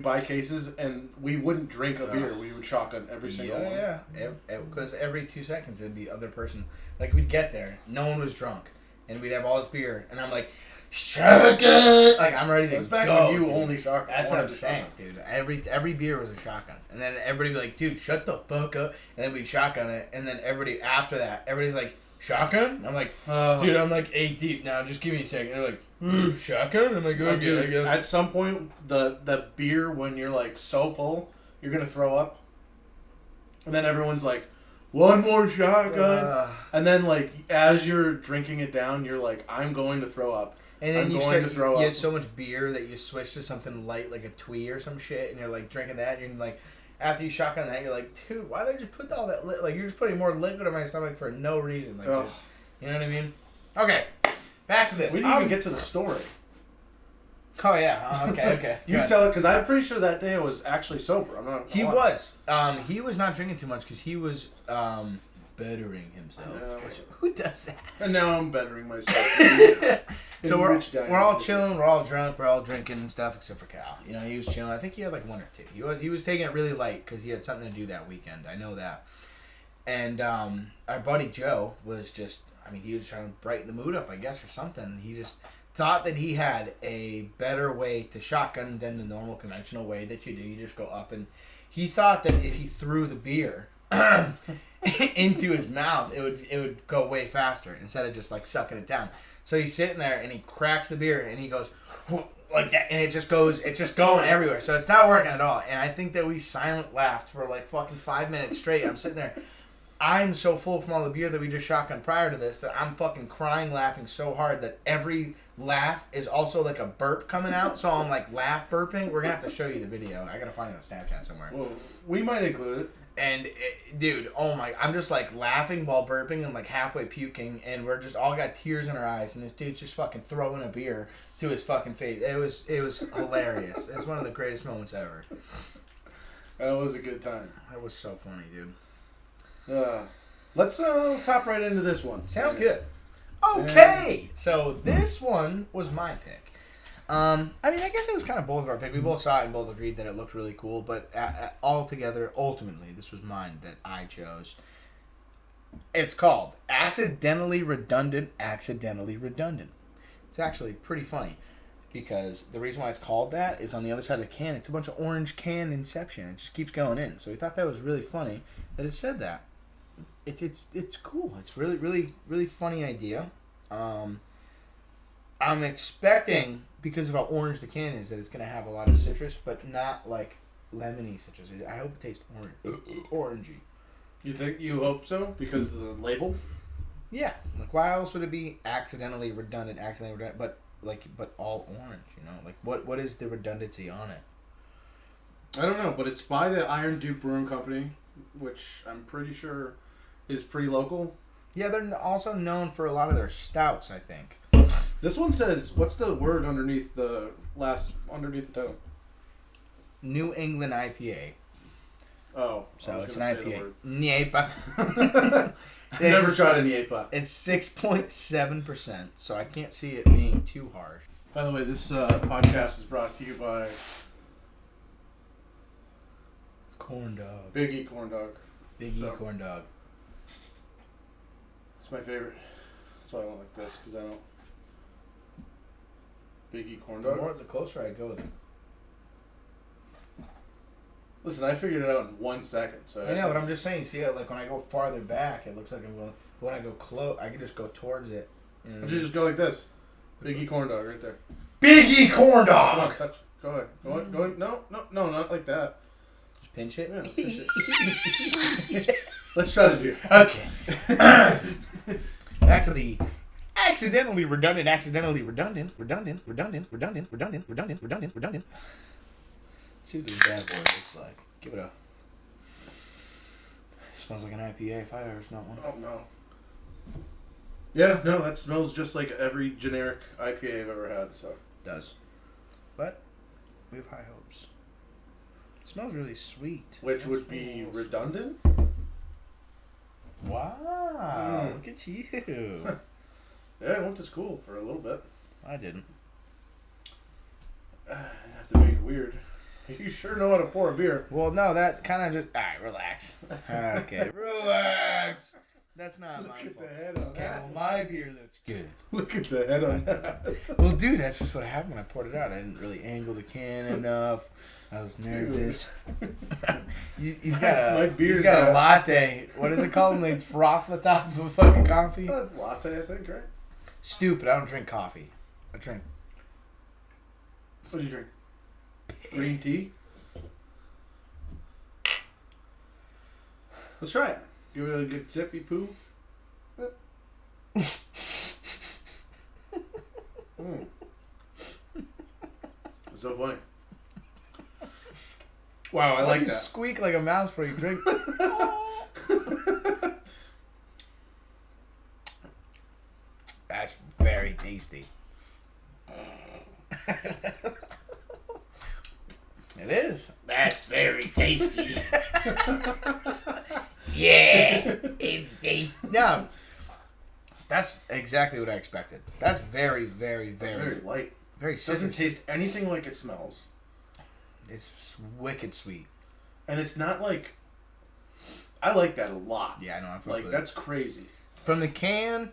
Speaker 2: buy cases and we wouldn't drink a beer. We would shotgun every single one.
Speaker 1: Yeah. Because every 2 seconds it'd be other person. Like, we'd get there. No one was drunk. And we'd have all this beer. And I'm like, shotgun! Like, I'm ready to
Speaker 2: That's back
Speaker 1: go.
Speaker 2: when you
Speaker 1: dude.
Speaker 2: only shotgun.
Speaker 1: That's what I'm saying, dude. Every beer was a shotgun. And then everybody would be like, dude, shut the fuck up. And then we'd shotgun it. And then after that, everybody's like, shotgun? I'm like, dude, I'm like 8 deep now. Just give me a second. They're like, shotgun? I'm like, okay, I guess.
Speaker 2: At some point, the beer, when you're like so full, you're going to throw up. And then everyone's like, one more shotgun. And then, like, as you're drinking it down, you're like, I'm going to throw up.
Speaker 1: And then
Speaker 2: you
Speaker 1: get so much beer that you switch to something light, like a twee or some shit, and you're like drinking that, and you're like, after you shotgun that, you're like, dude, why did I just put all that like, you're just putting more liquid in my stomach for no reason. Like, you know what I mean? Okay, back to this.
Speaker 2: We didn't even get to the story.
Speaker 1: Oh, yeah. Okay.
Speaker 2: You tell it, because I'm pretty sure that day I was actually sober. I'm not.
Speaker 1: He was. He was not drinking too much because he was bettering himself. Who does that?
Speaker 2: And now I'm bettering myself.
Speaker 1: So we're all chilling, we're all drunk, we're all drinking and stuff, except for Cal. You know, he was chilling. I think he had like 1 or 2. He was taking it really light because he had something to do that weekend. I know that. And our buddy Joe was just, he was trying to brighten the mood up, I guess, or something. He just thought that he had a better way to shotgun than the normal conventional way that you do. You just go up, and he thought that if he threw the beer into his mouth, it would go way faster instead of just like sucking it down. So he's sitting there and he cracks the beer and he goes like that, and it's just going everywhere. So it's not working at all. And I think that we silent laughed for like fucking 5 minutes straight. I'm sitting there. I'm so full from all the beer that we just shotgunned prior to this that I'm fucking crying, laughing so hard that every laugh is also like a burp coming out. So I'm like laugh burping. We're gonna have to show you the video. I gotta find it on Snapchat somewhere.
Speaker 2: Well, we might include it.
Speaker 1: And dude, oh my! I'm just like laughing while burping and like halfway puking, and we're just all got tears in our eyes, and this dude's just fucking throwing a beer to his fucking face. It was hilarious. It's one of the greatest moments ever.
Speaker 2: That was a good time.
Speaker 1: That was so funny, dude.
Speaker 2: Let's hop right into this one.
Speaker 1: Sounds good. Okay, so this one was my pick. I mean, I guess it was kind of both of our pick. We both saw it and both agreed that it looked really cool, but altogether, ultimately, this was mine that I chose. It's called Accidentally Redundant, Accidentally Redundant. It's actually pretty funny because the reason why it's called that is on the other side of the can, it's a bunch of orange can inception. It just keeps going in. So we thought that was really funny that it said that. It's cool. It's really funny idea. I'm expecting, because of how orange the can is, that it's going to have a lot of citrus, but not like lemony citrus. I hope it tastes orangey.
Speaker 2: You hope so? Because of the label?
Speaker 1: Yeah. Like, why else would it be accidentally redundant, but all orange, you know? Like, what is the redundancy on it?
Speaker 2: I don't know, but it's by the Iron Duke Brewing Company, which I'm pretty sure is pretty local.
Speaker 1: Yeah, they're also known for a lot of their stouts, I think.
Speaker 2: This one says, what's the word underneath the title?
Speaker 1: New England IPA.
Speaker 2: Oh,
Speaker 1: so it's an IPA.
Speaker 2: Niepa. Never tried a Niepa.
Speaker 1: It's 6.7%, so I can't see it being too harsh.
Speaker 2: By the way, this podcast is brought to you by
Speaker 1: Corn Dog.
Speaker 2: Big E Corn Dog.
Speaker 1: Big E Corn Dog.
Speaker 2: It's my favorite. That's why I don't like this, because I don't. Big E Corn Dog.
Speaker 1: The closer I go, the...
Speaker 2: Listen, I figured it out in 1 second. So
Speaker 1: I know, but I'm just saying. See, like when I go farther back, it looks like I'm going. When I go close, I can just go towards it.
Speaker 2: Why don't you just go like this? Big E Corn Dog, right there.
Speaker 1: Big E Corn Dog.
Speaker 2: Come on, touch. Go ahead. Go ahead. No, not like that.
Speaker 1: Just pinch it.
Speaker 2: Yeah, pinch it. Let's try the beer.
Speaker 1: Okay. Back to the accidentally redundant. Let's see what this bad boy looks like. Give it a... Smells like an IPA if I ever smelled one.
Speaker 2: Oh, no. Yeah, no, that smells just like every generic IPA I've ever had, so.
Speaker 1: It does. But we have high hopes. It smells really sweet.
Speaker 2: Which would be redundant?
Speaker 1: Wow. Look at you.
Speaker 2: Yeah, I went to school for a little bit.
Speaker 1: I didn't.
Speaker 2: I have to make it weird. You sure know how to pour a beer.
Speaker 1: Well, no, that kind of just... Alright, relax. Okay, relax. That's not my fault.
Speaker 2: Look at the head on that.
Speaker 1: Well, my beer looks good.
Speaker 2: Look at the head on that.
Speaker 1: Well, dude, that's just what happened when I poured it out. I didn't really angle the can enough. I was nervous. He's got a latte. What is it called when they froth the top of a fucking coffee?
Speaker 2: Latte, I think, right?
Speaker 1: Stupid. I don't drink coffee. I drink...
Speaker 2: What do you drink? Green tea? Let's try it. Give it a good zippy poo. It's so funny. Wow, I like that.
Speaker 1: You squeak like a mouse before you drink. That's very tasty. It is. That's very tasty. Yeah, it's tasty. No, that's exactly what I expected. That's very, very, very...
Speaker 2: It's very light.
Speaker 1: Very
Speaker 2: citrusy. Doesn't taste anything like it smells.
Speaker 1: It's wicked sweet.
Speaker 2: And it's not like... I like that a lot.
Speaker 1: Yeah, I know.
Speaker 2: Like, that's crazy.
Speaker 1: From the can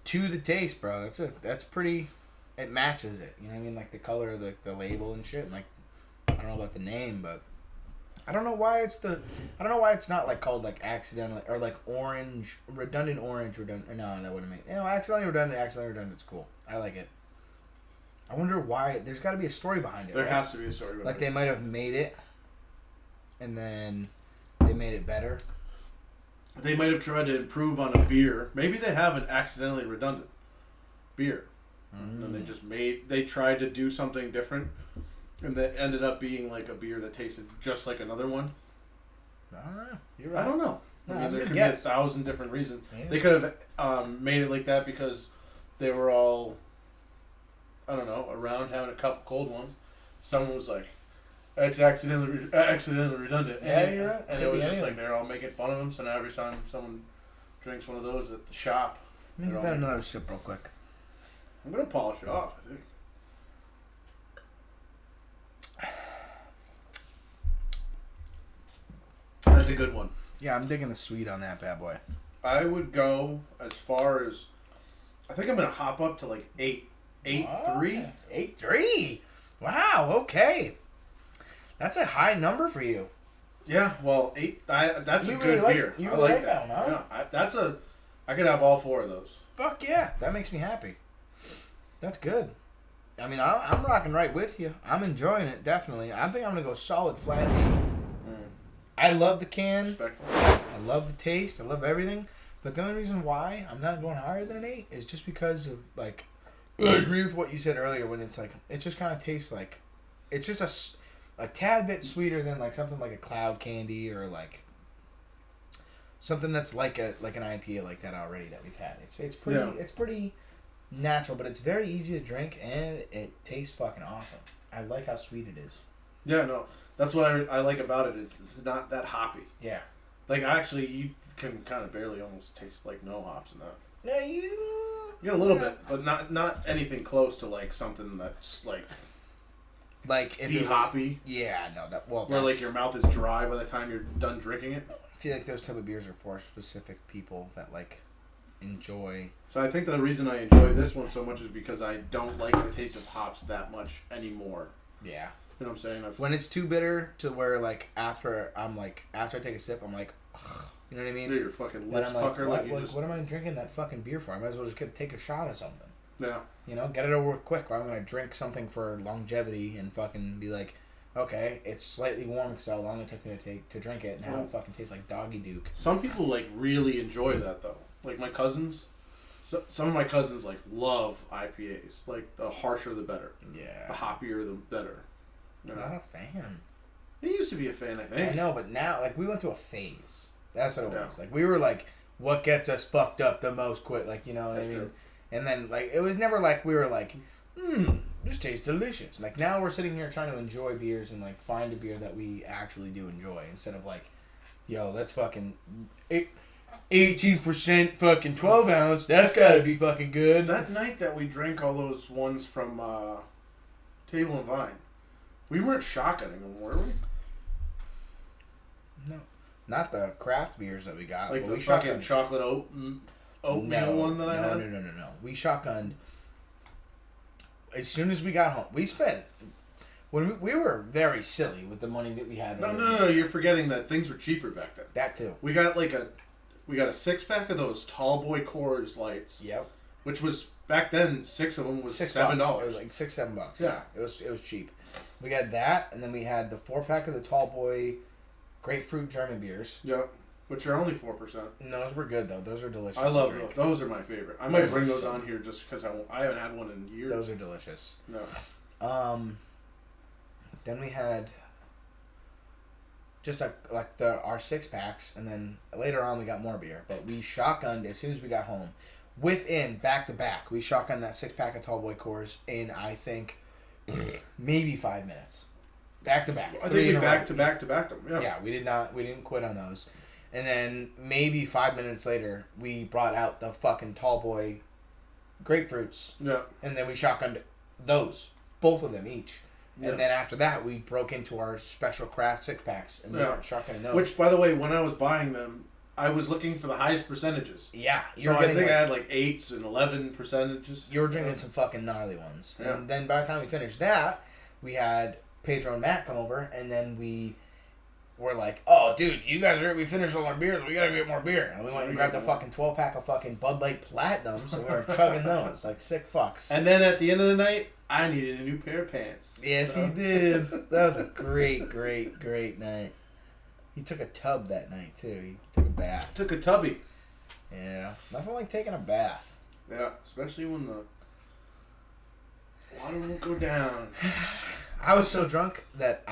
Speaker 1: to the taste, bro, that's pretty... It matches it. You know what I mean? Like the color of the label and shit. And like, I don't know about the name, but I don't know why it's not like called like accidentally or like redundant. No, that wouldn't make. Accidentally redundant. It's cool. I like it. I wonder why. There's got to be a story behind it.
Speaker 2: There has to be a story behind it.
Speaker 1: Like they might have made it, and then they made it better.
Speaker 2: They might have tried to improve on a beer. Maybe they have an accidentally redundant beer. And they tried to do something different, and that ended up being like a beer that tasted just like another one.
Speaker 1: I don't know. You're right.
Speaker 2: I don't know.
Speaker 1: No,
Speaker 2: there could be 1,000 different reasons. Yeah. They could have made it like that because they were all, I don't know, around having a couple cold ones. Someone was like, It's accidentally redundant.
Speaker 1: Yeah, you're right.
Speaker 2: And it was just like they're all making fun of him. So now every time someone drinks one of those at the shop,
Speaker 1: let me give that another sip real quick.
Speaker 2: I'm gonna polish it off, I think. That's a good one.
Speaker 1: Yeah, I'm digging the sweet on that bad boy.
Speaker 2: I would go as far as, I think I'm gonna hop up to like 8.3.
Speaker 1: 8.3. Wow. Okay. That's a high number for you.
Speaker 2: Yeah. Well, 8. That's
Speaker 1: you
Speaker 2: a
Speaker 1: really
Speaker 2: good beer.
Speaker 1: You
Speaker 2: I
Speaker 1: really
Speaker 2: like
Speaker 1: that one, huh?
Speaker 2: Yeah. I could have all 4 of those.
Speaker 1: Fuck yeah. That makes me happy. That's good. I mean, I'm rocking right with you. I'm enjoying it, definitely. I think I'm going to go solid flat 8. I love the can.
Speaker 2: Respectful.
Speaker 1: I love the taste. I love everything. But the only reason why I'm not going higher than an 8 is just because of, like, I agree with what you said earlier when it's like, it just kind of tastes like, it's just a tad bit sweeter than, like, something like a cloud candy or, like, something that's like an IPA like that already that we've had. It's pretty natural, but it's very easy to drink and it tastes fucking awesome. I like how sweet it is.
Speaker 2: Yeah, no. That's what I like about it. It's not that hoppy.
Speaker 1: Yeah.
Speaker 2: Like, actually, you can kind of barely almost taste, like, no hops in that.
Speaker 1: Yeah, you
Speaker 2: get a little bit, but not anything close to, like, something that's, like
Speaker 1: if
Speaker 2: hoppy.
Speaker 1: Yeah, no.
Speaker 2: Where, like, your mouth is dry by the time you're done drinking it.
Speaker 1: I feel like those type of beers are for specific people that, like, enjoy.
Speaker 2: So I think the reason I enjoy this one so much is because I don't like the taste of hops that much anymore.
Speaker 1: Yeah.
Speaker 2: You know what I'm saying?
Speaker 1: When it's too bitter to where, like, after I take a sip, I'm like, ugh, you know what I mean?
Speaker 2: Your fucking lips
Speaker 1: like,
Speaker 2: pucker.
Speaker 1: What am I drinking that fucking beer for? I might as well just take a shot of something.
Speaker 2: Yeah.
Speaker 1: You know, get it over with quick. Or I'm going to drink something for longevity and fucking be like, okay, it's slightly warm because how long it took me to drink it and how it fucking tastes like doggy duke.
Speaker 2: Some people, like, really enjoy that, though. Like, my cousins, some of my cousins, like, love IPAs. Like, the harsher the better.
Speaker 1: Yeah.
Speaker 2: The hoppier the better. You know?
Speaker 1: Not a fan.
Speaker 2: He used to be a fan, I think.
Speaker 1: I know, but now, like, we went through a phase. That's what it was. Like, we were like, what gets us fucked up the most quick? Like, you know what I mean? True. And then, like, it was never like we were like, this tastes delicious. Like, now we're sitting here trying to enjoy beers and, like, find a beer that we actually do enjoy instead of, like, yo, let's fucking 18% fucking 12 ounce. That's gotta be fucking good.
Speaker 2: That night that we drank all those ones from Table and Vine, we weren't shotgunning them, were we?
Speaker 1: No. Not the craft beers that we got.
Speaker 2: Like the fucking chocolate oatmeal one that I had?
Speaker 1: No. We shotgunned. As soon as we got home, we spent... When we were very silly with the money that we had.
Speaker 2: No. You're forgetting that things were cheaper back then.
Speaker 1: That too.
Speaker 2: We got a 6-pack of those Tall Boy Coors Lights.
Speaker 1: Yep.
Speaker 2: Which was, back then, 6 of them was $7.
Speaker 1: It was like $6-7. Yeah. It was cheap. We got that, and then we had the 4-pack of the Tall Boy Grapefruit German beers.
Speaker 2: Yep. Which are only 4%.
Speaker 1: And those were good, though. Those are delicious.
Speaker 2: I love those. Those are my favorite. I might bring those on here just because I haven't had one in years.
Speaker 1: Those are delicious.
Speaker 2: No.
Speaker 1: Then we had just our 6-packs, and then later on we got more beer. But we shotgunned as soon as we got home. Within, back-to-back, we shotgunned that 6-pack of Tall Boy Coors in, I think, maybe 5 minutes. Back-to-back.
Speaker 2: I think we back-to-back them. Yeah.
Speaker 1: Yeah, we didn't quit on those. And then maybe 5 minutes later, we brought out the fucking Tall Boy grapefruits.
Speaker 2: Yeah.
Speaker 1: And then we shotgunned those. Both of them each. Yeah. And then after that, we broke into our special craft 6-packs. And we weren't shotgunning those.
Speaker 2: Which, by the way, when I was buying them, I was looking for the highest percentages.
Speaker 1: Yeah.
Speaker 2: So I think I had like 8s and 11 percentages.
Speaker 1: You were drinking some fucking gnarly ones.
Speaker 2: Yeah.
Speaker 1: And then by the time we finished that, we had Pedro and Matt come over, and then we were like, oh, dude, we finished all our beers. We gotta get more beer. And we went and grabbed a fucking 12-pack of fucking Bud Light Platinums, and we were chugging those like sick fucks.
Speaker 2: And then at the end of the night, I needed a new pair of pants.
Speaker 1: Yes, he did. That was a great, great, great night. He took a tub that night, too. He took a bath.
Speaker 2: Took a tubby.
Speaker 1: Yeah. Nothing like taking a bath.
Speaker 2: Yeah, especially when the water won't go down.
Speaker 1: I was so drunk that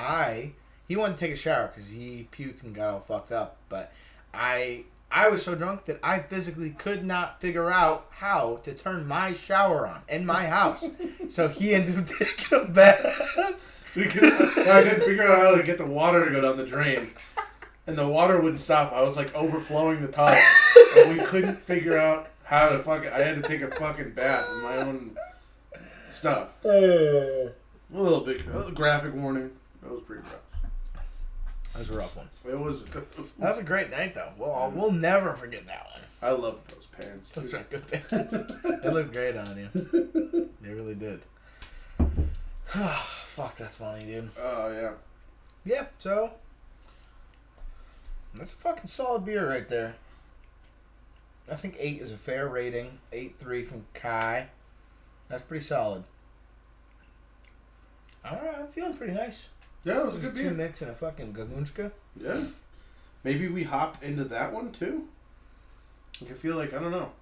Speaker 1: he wanted to take a shower because he puked and got all fucked up. But I was so drunk that I physically could not figure out how to turn my shower on in my house. So he ended up taking a bath.
Speaker 2: I couldn't figure out how to get the water to go down the drain. And the water wouldn't stop. I was like overflowing the tub. And we couldn't figure out how to I had to take a fucking bath in my own stuff. A little bit. Graphic warning. That was pretty rough.
Speaker 1: That was a rough one.
Speaker 2: It was.
Speaker 1: That was a great night, though. We'll never forget that one.
Speaker 2: I loved those pants.
Speaker 1: Those are good pants. They look great on you. They really did. Fuck, that's funny, dude.
Speaker 2: Oh, yeah.
Speaker 1: Yeah, so that's a fucking solid beer right there. I think 8 is a fair rating. 8.3 from Kai. That's pretty solid. Alright, I'm feeling pretty nice.
Speaker 2: Yeah, it was a good beer.
Speaker 1: 2 mix and a fucking gagunchka.
Speaker 2: Yeah. Maybe we hop into that one too? I feel like, I don't know.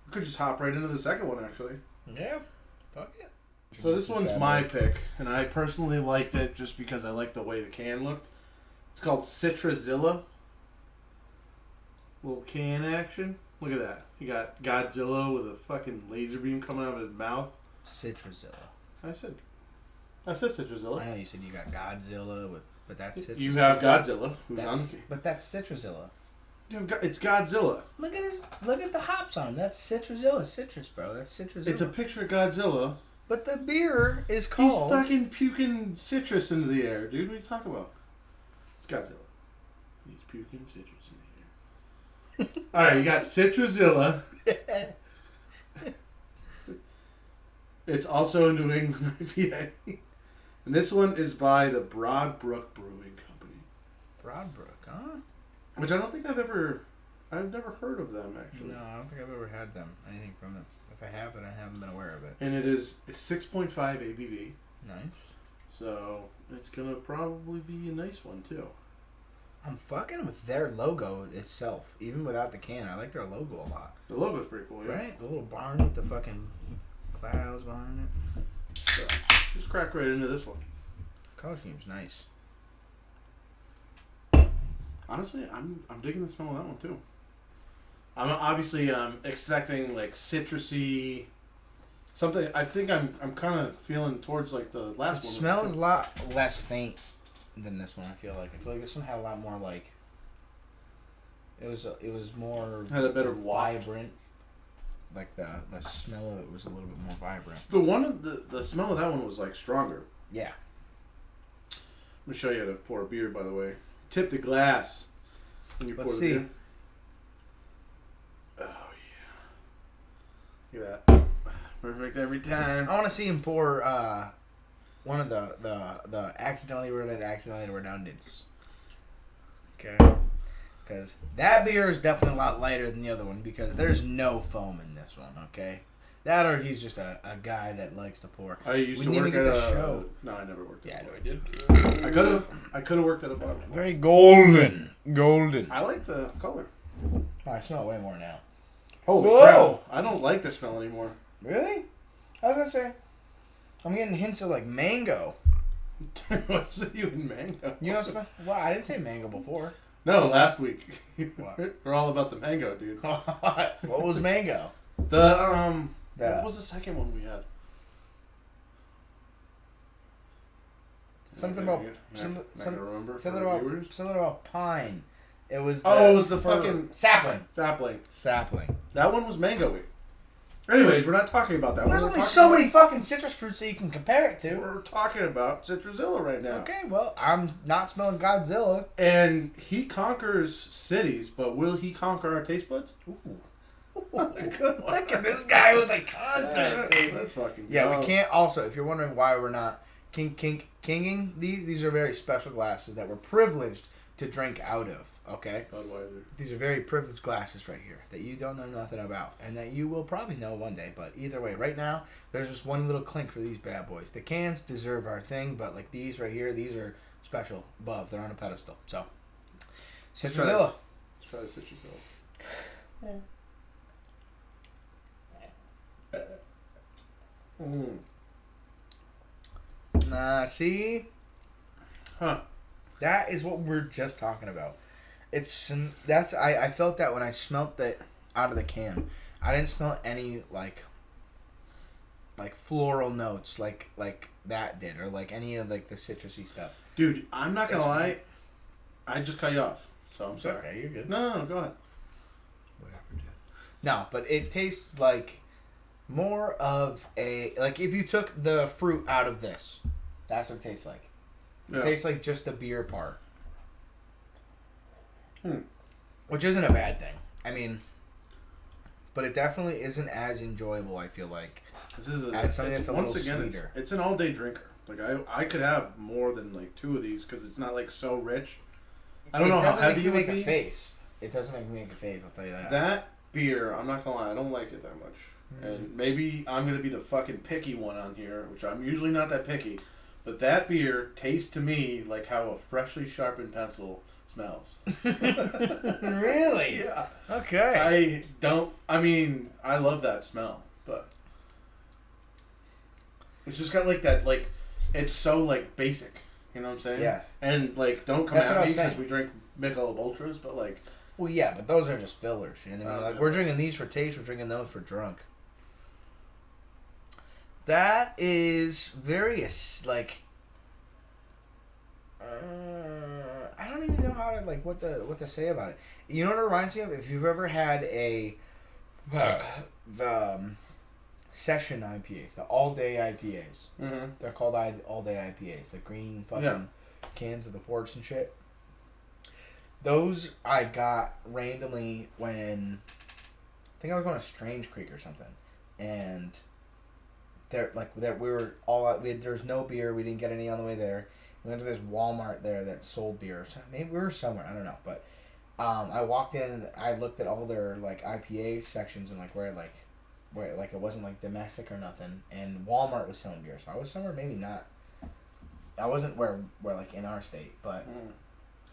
Speaker 2: We could just hop right into the second one, actually.
Speaker 1: Yeah. Fuck it.
Speaker 2: So this one's my pick, and I personally liked it just because I liked the way the can looked. It's called Citrazilla. Little can action. Look at that. You got Godzilla with a fucking laser beam coming out of his mouth.
Speaker 1: Citrazilla.
Speaker 2: I said Citrazilla.
Speaker 1: I know you said you got Godzilla, but that's Citrazilla.
Speaker 2: You have Godzilla,
Speaker 1: but that's Citrazilla.
Speaker 2: It's Godzilla.
Speaker 1: Look at the hops on him. That's Citrazilla. Citrus, bro. That's Citrazilla.
Speaker 2: It's a picture of Godzilla.
Speaker 1: But the beer is called...
Speaker 2: He's fucking puking citrus into the air, dude. What are you talking about? It's Godzilla. He's puking citrus in the air. Alright, you got Citrazilla. It's also a New England IPA. And this one is by the Broadbrook Brewing Company.
Speaker 1: Broadbrook, huh?
Speaker 2: Which I don't think I've never heard of them, actually.
Speaker 1: No, I don't think I've ever had anything from them. If I have it, I haven't been aware of it.
Speaker 2: And it's 6.5 ABV.
Speaker 1: Nice.
Speaker 2: So it's gonna probably be a nice one too.
Speaker 1: I'm fucking with their logo itself, even without the can. I like their logo a lot.
Speaker 2: The logo's pretty cool, yeah.
Speaker 1: Right? The little barn with the fucking clouds behind it.
Speaker 2: So just crack right into this one.
Speaker 1: Color scheme's nice.
Speaker 2: Honestly, I'm digging the smell of that one too. I'm obviously expecting like citrusy something. I think I'm kind of feeling towards like the last one.
Speaker 1: It smells a lot less faint than this one. I feel like this one had a lot more like it was more
Speaker 2: had a better
Speaker 1: vibrant. Like the smell of it was a little bit more vibrant.
Speaker 2: The smell of that one was like stronger.
Speaker 1: Yeah.
Speaker 2: Let me show you how to pour a beer, by the way. Tip the glass when you pour the beer. Oh, yeah. Look at that. Perfect every time.
Speaker 1: I want to see him pour one of the accidentally redundants. Okay. Because that beer is definitely a lot lighter than the other one because there's no foam in this one, okay? That or he's just a guy that likes to pour.
Speaker 2: I used to work at a show. No, I never worked at a bar. I did. I could have worked at a bar.
Speaker 1: Very golden.
Speaker 2: I like the color.
Speaker 1: Oh, I smell it way more now.
Speaker 2: Holy crap. I don't like the smell anymore.
Speaker 1: Really? I was going to say, I'm getting hints of like mango.
Speaker 2: What's with you and mango?
Speaker 1: You know, well, I didn't say mango before.
Speaker 2: No, last week.
Speaker 1: What?
Speaker 2: We're all about the mango, dude.
Speaker 1: What was mango?
Speaker 2: What was the second one we had?
Speaker 1: Something about something about pine. It was
Speaker 2: it was the fucking
Speaker 1: sapling.
Speaker 2: That one was mango-y. Anyways, we're not talking about that.
Speaker 1: There's only so many fucking citrus fruits that you can compare it to.
Speaker 2: We're talking about Citrazilla right now.
Speaker 1: Okay, well, I'm not smelling Godzilla.
Speaker 2: And he conquers cities, but will he conquer our taste buds? Ooh.
Speaker 1: Look at this guy with the content.
Speaker 2: That's fucking
Speaker 1: Yeah, we can't also, if you're wondering why we're not kinging these are very special glasses that we're privileged to drink out of, okay?
Speaker 2: Budweiser.
Speaker 1: These are very privileged glasses right here that you don't know nothing about and that you will probably know one day, but either way, right now, there's just one little clink for these bad boys. The cans deserve our thing, but like these right here, these are special above. They're on a pedestal. So, Citrazilla.
Speaker 2: Let's try the Citrazilla.
Speaker 1: Yeah. Nah, see?
Speaker 2: Huh.
Speaker 1: That is what we're just talking about. I felt that when I smelt it out of the can. I didn't smell any, like like floral notes like that did, or like any of like the citrusy stuff.
Speaker 2: Dude, I'm not gonna lie. I just cut you off, so I'm sorry.
Speaker 1: Okay, you're good.
Speaker 2: No, go ahead.
Speaker 1: Whatever, dude. No, but it tastes like more of a like if you took the fruit out of this, that's what it tastes like. It tastes like just the beer part, which isn't a bad thing. I mean, but it definitely isn't as enjoyable. I feel like
Speaker 2: this is
Speaker 1: something that's a little sweeter.
Speaker 2: It's an all-day drinker. Like I could have more than like 2 of these because it's not like so rich. I don't know how heavy it would be.
Speaker 1: It doesn't make me make a face. I'll tell you that.
Speaker 2: That beer, I'm not gonna lie, I don't like it that much. And maybe I'm gonna be the fucking picky one on here, which I'm usually not that picky. But that beer tastes to me like how a freshly sharpened pencil smells.
Speaker 1: Really?
Speaker 2: Yeah.
Speaker 1: Okay.
Speaker 2: I love that smell, but it's just got like that, like, it's so like basic. You know what I'm saying?
Speaker 1: Yeah.
Speaker 2: And like, don't come at me because we drink Michelob Ultras, but like.
Speaker 1: Well, yeah, but those are just fillers. You know what I mean? Like, we're drinking these for taste. We're drinking those for drunk. That is very, like, I don't even know how to, like, what to say about it. You know what it reminds me of? If you've ever had the session IPAs, the all-day IPAs. Mm-hmm. They're called all-day IPAs. The green fucking cans of the Forks and shit. Those I got randomly when I think I was going to Strange Creek or something, and we were all out. There's no beer. We didn't get any on the way there. We went to this Walmart there that sold beer. So maybe we were somewhere. I don't know. But I walked in. And I looked at all their like IPA sections and like where it wasn't like domestic or nothing. And Walmart was selling beer. So I was somewhere maybe not. I wasn't where like in our state, but.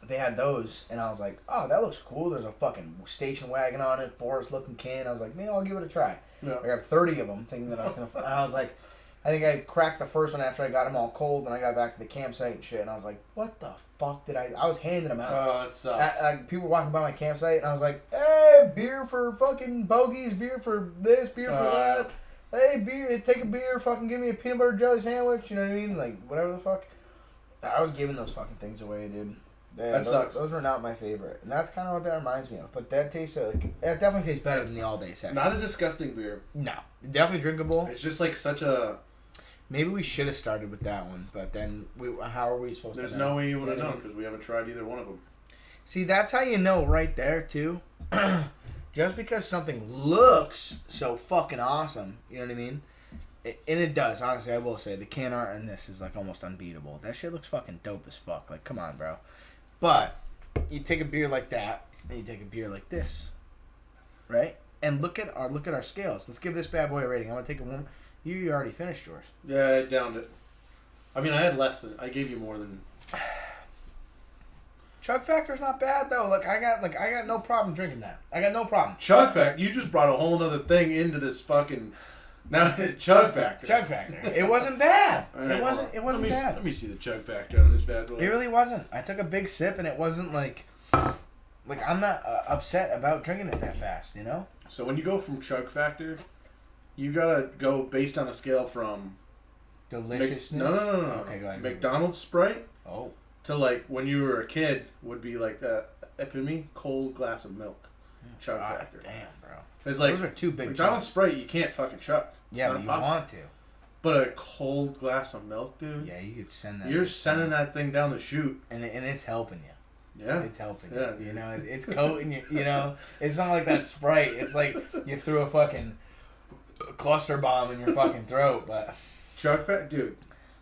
Speaker 1: They had those, and I was like, oh, that looks cool. There's a fucking station wagon on it, forest-looking can. I was like, man, I'll give it a try. Yeah. I grabbed 30 of them, thinking that I was going to... I was like, I think I cracked the first one after I got them all cold, and I got back to the campsite and shit, and I was like, what the fuck did I... I was handing them out.
Speaker 2: Oh, that sucks.
Speaker 1: People were walking by my campsite, and I was like, hey, beer for fucking bogeys, beer for this, beer for that. Hey, beer, take a beer, fucking give me a peanut butter jelly sandwich, you know what I mean? Like, whatever the fuck. I was giving those fucking things away, dude. Yeah,
Speaker 2: that sucks.
Speaker 1: Those were not my favorite, and that's kind of what that reminds me of. But that tastes it definitely tastes better than the all day section.
Speaker 2: Not a disgusting beer.
Speaker 1: No, definitely drinkable.
Speaker 2: It's just like such a.
Speaker 1: Maybe we should have started with that one, but then how are we supposed to?
Speaker 2: There's no way you would have known because we haven't tried either one of them.
Speaker 1: See, that's how you know right there too. Just because something looks so fucking awesome, you know what I mean? And it does, honestly. I will say the can art in this is like almost unbeatable. That shit looks fucking dope as fuck. Like, come on, bro. But you take a beer like that, and you take a beer like this, right? And look at our scales. Let's give this bad boy a rating. I'm gonna take a one. You already finished yours.
Speaker 2: Yeah, I downed it. I mean, I had less than. I gave you more than.
Speaker 1: Chug factor's not bad though. Look, I got no problem drinking that. I got no problem.
Speaker 2: Chug factor. You just brought a whole other thing into this fucking. Now chug factor.
Speaker 1: Chug factor. It wasn't bad.
Speaker 2: Right,
Speaker 1: it wasn't bad.
Speaker 2: Let me see the chug factor on this bad boy.
Speaker 1: It really wasn't. I took a big sip and it wasn't like I'm not upset about drinking it that fast, you know?
Speaker 2: So when you go from chug factor, you gotta go based on a scale from
Speaker 1: deliciousness.
Speaker 2: No.
Speaker 1: Okay, go ahead.
Speaker 2: McDonald's Sprite.
Speaker 1: Oh.
Speaker 2: To like when you were a kid would be like the epitome cold glass of milk. Chug factor.
Speaker 1: Damn, bro.
Speaker 2: It's like
Speaker 1: those are too big.
Speaker 2: McDonald's Sprite you can't fucking chug.
Speaker 1: Yeah, but you want to.
Speaker 2: But a cold glass of milk, dude.
Speaker 1: Yeah, you could send that.
Speaker 2: You're sending that thing down the chute,
Speaker 1: and it's helping you.
Speaker 2: Yeah,
Speaker 1: it's helping you. You know, it's coating you. You know, it's not like that Sprite. It's like you threw a fucking cluster bomb in your fucking throat. But
Speaker 2: chug factor, dude.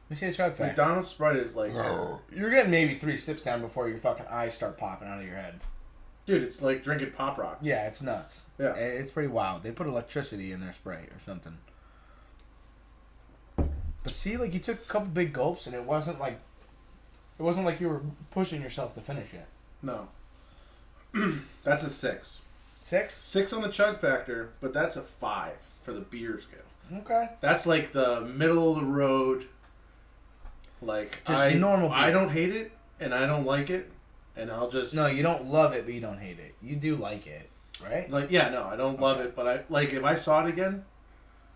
Speaker 1: Let me see the chug factor.
Speaker 2: McDonald's Sprite is like
Speaker 1: you're getting maybe 3 sips down before your fucking eyes start popping out of your head.
Speaker 2: Dude, it's like drinking Pop Rocks.
Speaker 1: Yeah, it's nuts.
Speaker 2: Yeah,
Speaker 1: it's pretty wild. They put electricity in their Sprite or something. But see, like you took a couple big gulps, and it wasn't like you were pushing yourself to finish it.
Speaker 2: No. That's a 6.
Speaker 1: 6?
Speaker 2: 6 on the chug factor, but that's a 5 for the beer scale.
Speaker 1: Okay.
Speaker 2: That's like the middle of the road. Like
Speaker 1: just normal beer.
Speaker 2: I don't hate it, and I don't like it, and I'll just.
Speaker 1: No, you don't love it, but you don't hate it. You do like it, right?
Speaker 2: Like, yeah, no, I don't love it, but I like if I saw it again.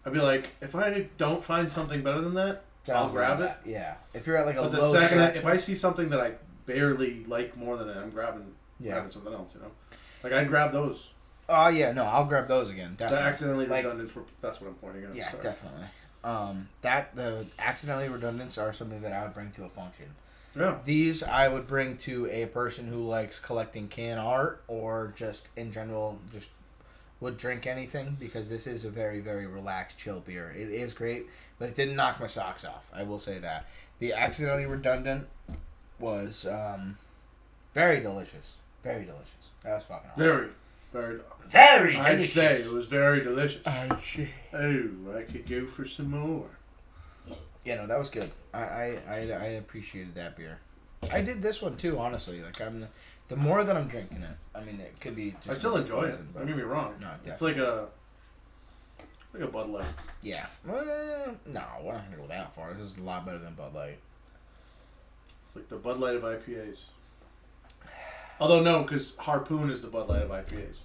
Speaker 2: I'd be like, if I don't find something better than that, I'll grab it.
Speaker 1: Yeah. If you're at like a
Speaker 2: but the
Speaker 1: low
Speaker 2: second
Speaker 1: section,
Speaker 2: if I see something that I barely like more than it, I'm grabbing something else. Like I'd grab those.
Speaker 1: Oh yeah, no, I'll grab those again. Definitely.
Speaker 2: The accidentally redundant. That's what I'm pointing at.
Speaker 1: Yeah, definitely. The accidentally redundants are something that I would bring to a function.
Speaker 2: Yeah.
Speaker 1: These I would bring to a person who likes collecting can art or just in general just would drink anything, because this is a very, very relaxed, chill beer. It is great, but it didn't knock my socks off. I will say that. The accidentally redundant was very delicious. Very delicious. That was fucking awesome.
Speaker 2: Very
Speaker 1: Very
Speaker 2: I'd
Speaker 1: delicious.
Speaker 2: say it was very delicious.
Speaker 1: Oh,
Speaker 2: I could go for some more.
Speaker 1: Yeah, no, that was good. I appreciated that beer. I did this one too, honestly. Like the more that I'm drinking it, I mean, it could be. Just
Speaker 2: I still enjoy it. Don't get me wrong.
Speaker 1: No,
Speaker 2: it's like a Bud Light.
Speaker 1: Yeah. No, we're not gonna go that far. This is a lot better than Bud Light.
Speaker 2: It's like the Bud Light of IPAs. Although no, because Harpoon is the Bud Light of IPAs.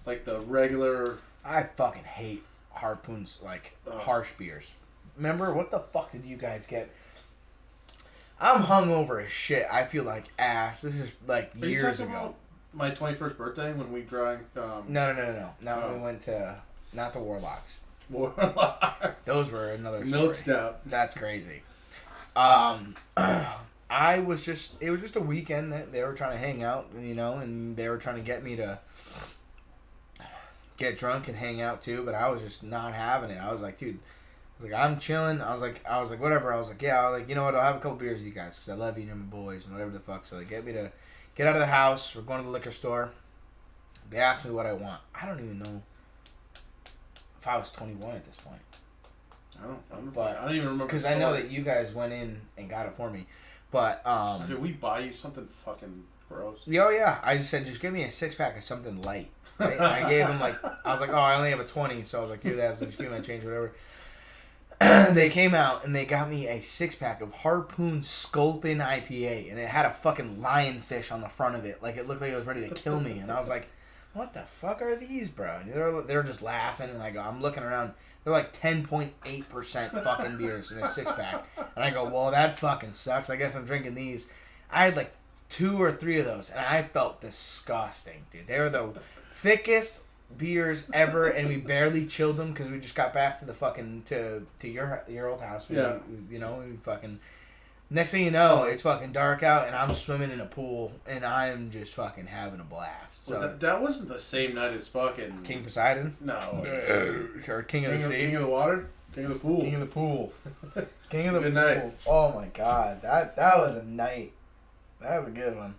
Speaker 2: Like the regular.
Speaker 1: I fucking hate Harpoon's harsh beers. Remember, what the fuck did you guys get? I'm hungover as shit. I feel like ass. This is like years ago.
Speaker 2: About my 21st birthday when we drank.
Speaker 1: No. We went to not the Warlocks.
Speaker 2: Warlocks.
Speaker 1: Those were another story.
Speaker 2: Milk stout.
Speaker 1: That's crazy. It was just a weekend that they were trying to hang out, and they were trying to get me to get drunk and hang out too, but I was just not having it. I was like, dude, I'm chilling. I was like, whatever. I was like, yeah. I was like, you know what? I'll have a couple beers with you guys because I love you and you're my boys and whatever the fuck. So they get me to get out of the house. We're going to the liquor store. They asked me what I want. I don't even know if I was 21 at this point.
Speaker 2: I don't even remember.
Speaker 1: Because I know that you guys went in and got it for me. But
Speaker 2: did we buy you something fucking gross?
Speaker 1: Oh yeah, I just said just give me a 6-pack of something light. Right? And I gave them I was like, oh, I only have a 20, so I was like, here, that's just give me my change, whatever. They came out and they got me a 6-pack of Harpoon Sculpin IPA, and it had a fucking lionfish on the front of it, like it looked like it was ready to kill me. And I was like, what the fuck are these, bro? And they're just laughing, and I'm looking around. They're like 10.8% fucking beers in a 6-pack. And I go, well, that fucking sucks. I guess I'm drinking these. I had like 2 or 3 of those, and I felt disgusting, dude. They were the thickest beers ever, and we barely chilled them because we just got back to the fucking, to your old house. We fucking... Next thing you know, it's fucking dark out, and I'm swimming in a pool, and I'm just fucking having a blast. So,
Speaker 2: that wasn't the same night as fucking...
Speaker 1: King Poseidon?
Speaker 2: No.
Speaker 1: Or King of the Sea?
Speaker 2: King of the Water? King of the Pool.
Speaker 1: King of the Pool. King of the
Speaker 2: Good
Speaker 1: Pool.
Speaker 2: night.
Speaker 1: Oh my god. That was a night. That was a good one.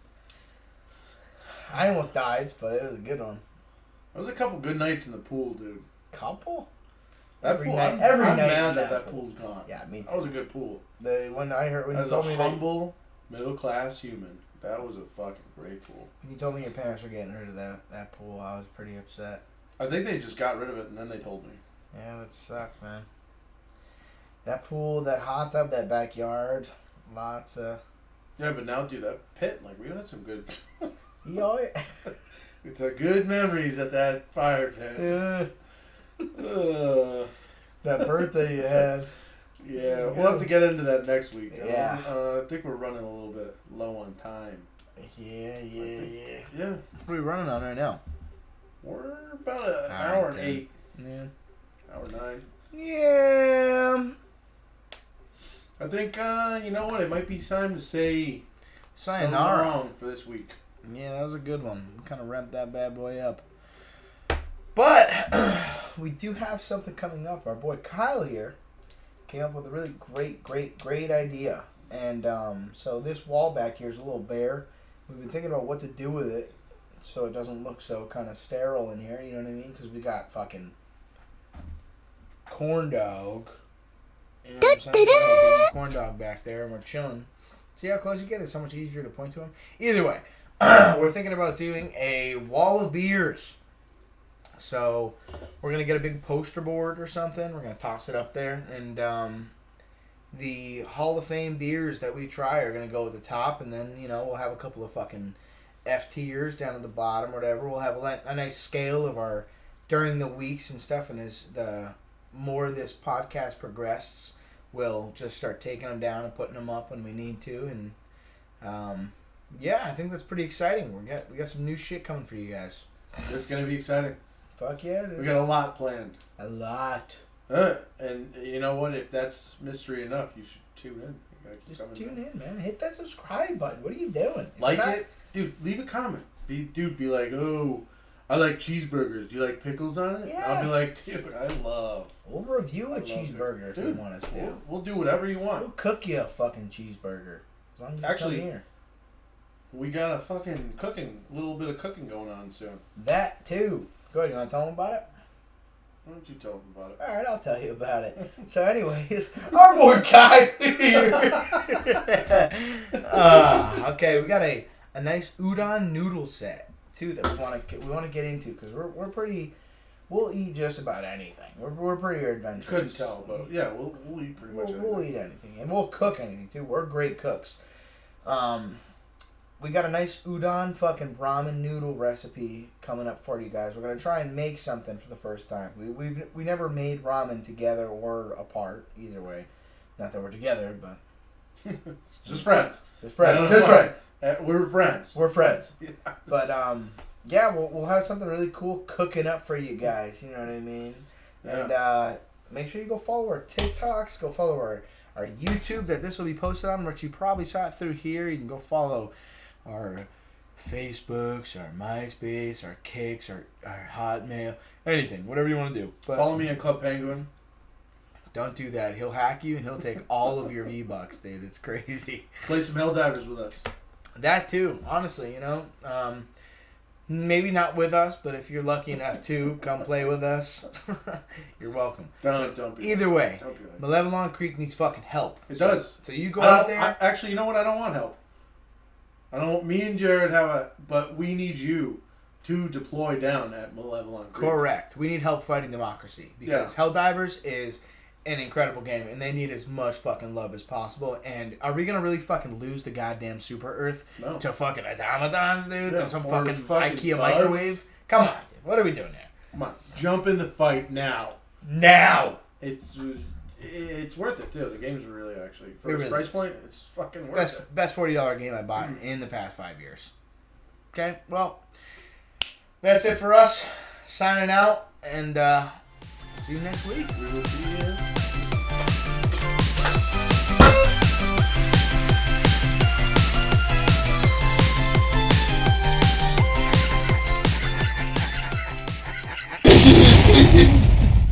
Speaker 1: I almost died, but it was a good one.
Speaker 2: There was a couple good nights in the pool, dude.
Speaker 1: Couple?
Speaker 2: Every night.
Speaker 1: I'm
Speaker 2: mad
Speaker 1: that
Speaker 2: that pool's gone.
Speaker 1: Yeah, me too.
Speaker 2: That was a good pool.
Speaker 1: When you
Speaker 2: told
Speaker 1: told
Speaker 2: me
Speaker 1: me
Speaker 2: humble, middle-class human, that was a fucking great pool.
Speaker 1: when you told me your parents were getting rid of that pool, I was pretty upset.
Speaker 2: I think they just got rid of it and then they told me.
Speaker 1: Yeah, that sucks, man. That pool, that hot tub, that backyard, lots of...
Speaker 2: Yeah, but now, dude, that pit, we had some good... It's a good memories at that fire pit.
Speaker 1: Yeah. That birthday you had.
Speaker 2: Yeah, we'll have to get into that next week.
Speaker 1: Yeah.
Speaker 2: I think we're running a little bit low on time.
Speaker 1: Yeah.
Speaker 2: Yeah.
Speaker 1: What are we running on right now?
Speaker 2: We're about an hour and 8.
Speaker 1: Yeah.
Speaker 2: Hour 9.
Speaker 1: Yeah.
Speaker 2: I think, you know what? It might be time to say
Speaker 1: sayonara
Speaker 2: wrong for this week.
Speaker 1: Yeah, that was a good one. We kind of ramped that bad boy up. But we do have something coming up. Our boy Kyle here came up with a really great idea. And so this wall back here is a little bare. We've been thinking about what to do with it so it doesn't look so kind of sterile in here. You know what I mean? Because we got fucking corn dog. You know what I'm saying? We got a baby corn dog back there, and we're chilling. See how close you get? It's so much easier to point to him. Either way, we're thinking about doing a wall of beers. So we're going to get a big poster board or something. We're going to toss it up there. And the Hall of Fame beers that we try are going to go at the top. And then, we'll have a couple of fucking F tiers down at the bottom or whatever. We'll have a nice scale of our during the weeks and stuff. And as the more of this podcast progresses, we'll just start taking them down and putting them up when we need to. And yeah, I think that's pretty exciting. We got some new shit coming for you guys.
Speaker 2: It's gonna be exciting.
Speaker 1: Fuck yeah, it is.
Speaker 2: We got a lot planned.
Speaker 1: A lot.
Speaker 2: And you know what? If that's mystery enough, you should tune in.
Speaker 1: Just tune in, man. Hit that subscribe button. What are you doing?
Speaker 2: Like it? Dude, leave a comment. Be like, oh, I like cheeseburgers. Do you like pickles on it?
Speaker 1: Yeah.
Speaker 2: I'll be like, dude, I love.
Speaker 1: We'll review a cheeseburger if you want us to.
Speaker 2: We'll do whatever you want.
Speaker 1: We'll cook you a fucking cheeseburger. As long as you come here.
Speaker 2: We got a little bit of cooking going on soon.
Speaker 1: That too. Go ahead, you want to tell them about it?
Speaker 2: Why don't you tell them about it?
Speaker 1: Alright, I'll tell you about it. So anyways, our boy Kai here. Okay, we got a nice udon noodle set too that we want to get into because we're pretty. We'll eat just about anything. We're pretty adventurous.
Speaker 2: Couldn't tell, but yeah, we'll eat pretty much anything.
Speaker 1: We'll eat anything, and we'll cook anything too. We're great cooks. We got a nice udon fucking ramen noodle recipe coming up for you guys. We're gonna try and make something for the first time. We never made ramen together or apart either way. Not that we're together, but
Speaker 2: just friends.
Speaker 1: Just friends. Just friends.
Speaker 2: We're friends.
Speaker 1: We're friends.
Speaker 2: Yeah.
Speaker 1: But yeah, we'll have something really cool cooking up for you guys. You know what I mean? Yeah. And make sure you go follow our TikToks. Go follow our YouTube that this will be posted on, which you probably saw it through here. You can go follow our Facebooks, our MySpace, our Kicks, our Hotmail, anything, whatever you want to do. But
Speaker 2: follow me on Club Penguin.
Speaker 1: Don't do that. He'll hack you and he'll take all of your V-Bucks, dude. It's crazy.
Speaker 2: Play some Helldivers with us.
Speaker 1: That too, honestly, you know. Maybe not with us, but if you're lucky enough to come play with us, you're welcome.
Speaker 2: Don't be
Speaker 1: either way.
Speaker 2: Don't be like
Speaker 1: Malevolon Creek needs fucking help.
Speaker 2: It does.
Speaker 1: So you go out there.
Speaker 2: Actually, you know what? I don't want help. I don't want me and Jared but we need you to deploy down at Malevolon Creek.
Speaker 1: Correct. We need help fighting democracy because Helldivers is an incredible game and they need as much fucking love as possible. And are we gonna really fucking lose the goddamn Super Earth to fucking automatons, dude? To some fucking IKEA microwave? Come on, dude. What are we doing here?
Speaker 2: Come on, jump in the fight now.
Speaker 1: Now.
Speaker 2: It's worth it too. The game's really actually for its price point. It's fucking worth it.
Speaker 1: Best $40 game I bought in the past 5 years. Okay, well, that's it for us. Signing out, and see you next week.
Speaker 2: We will see you.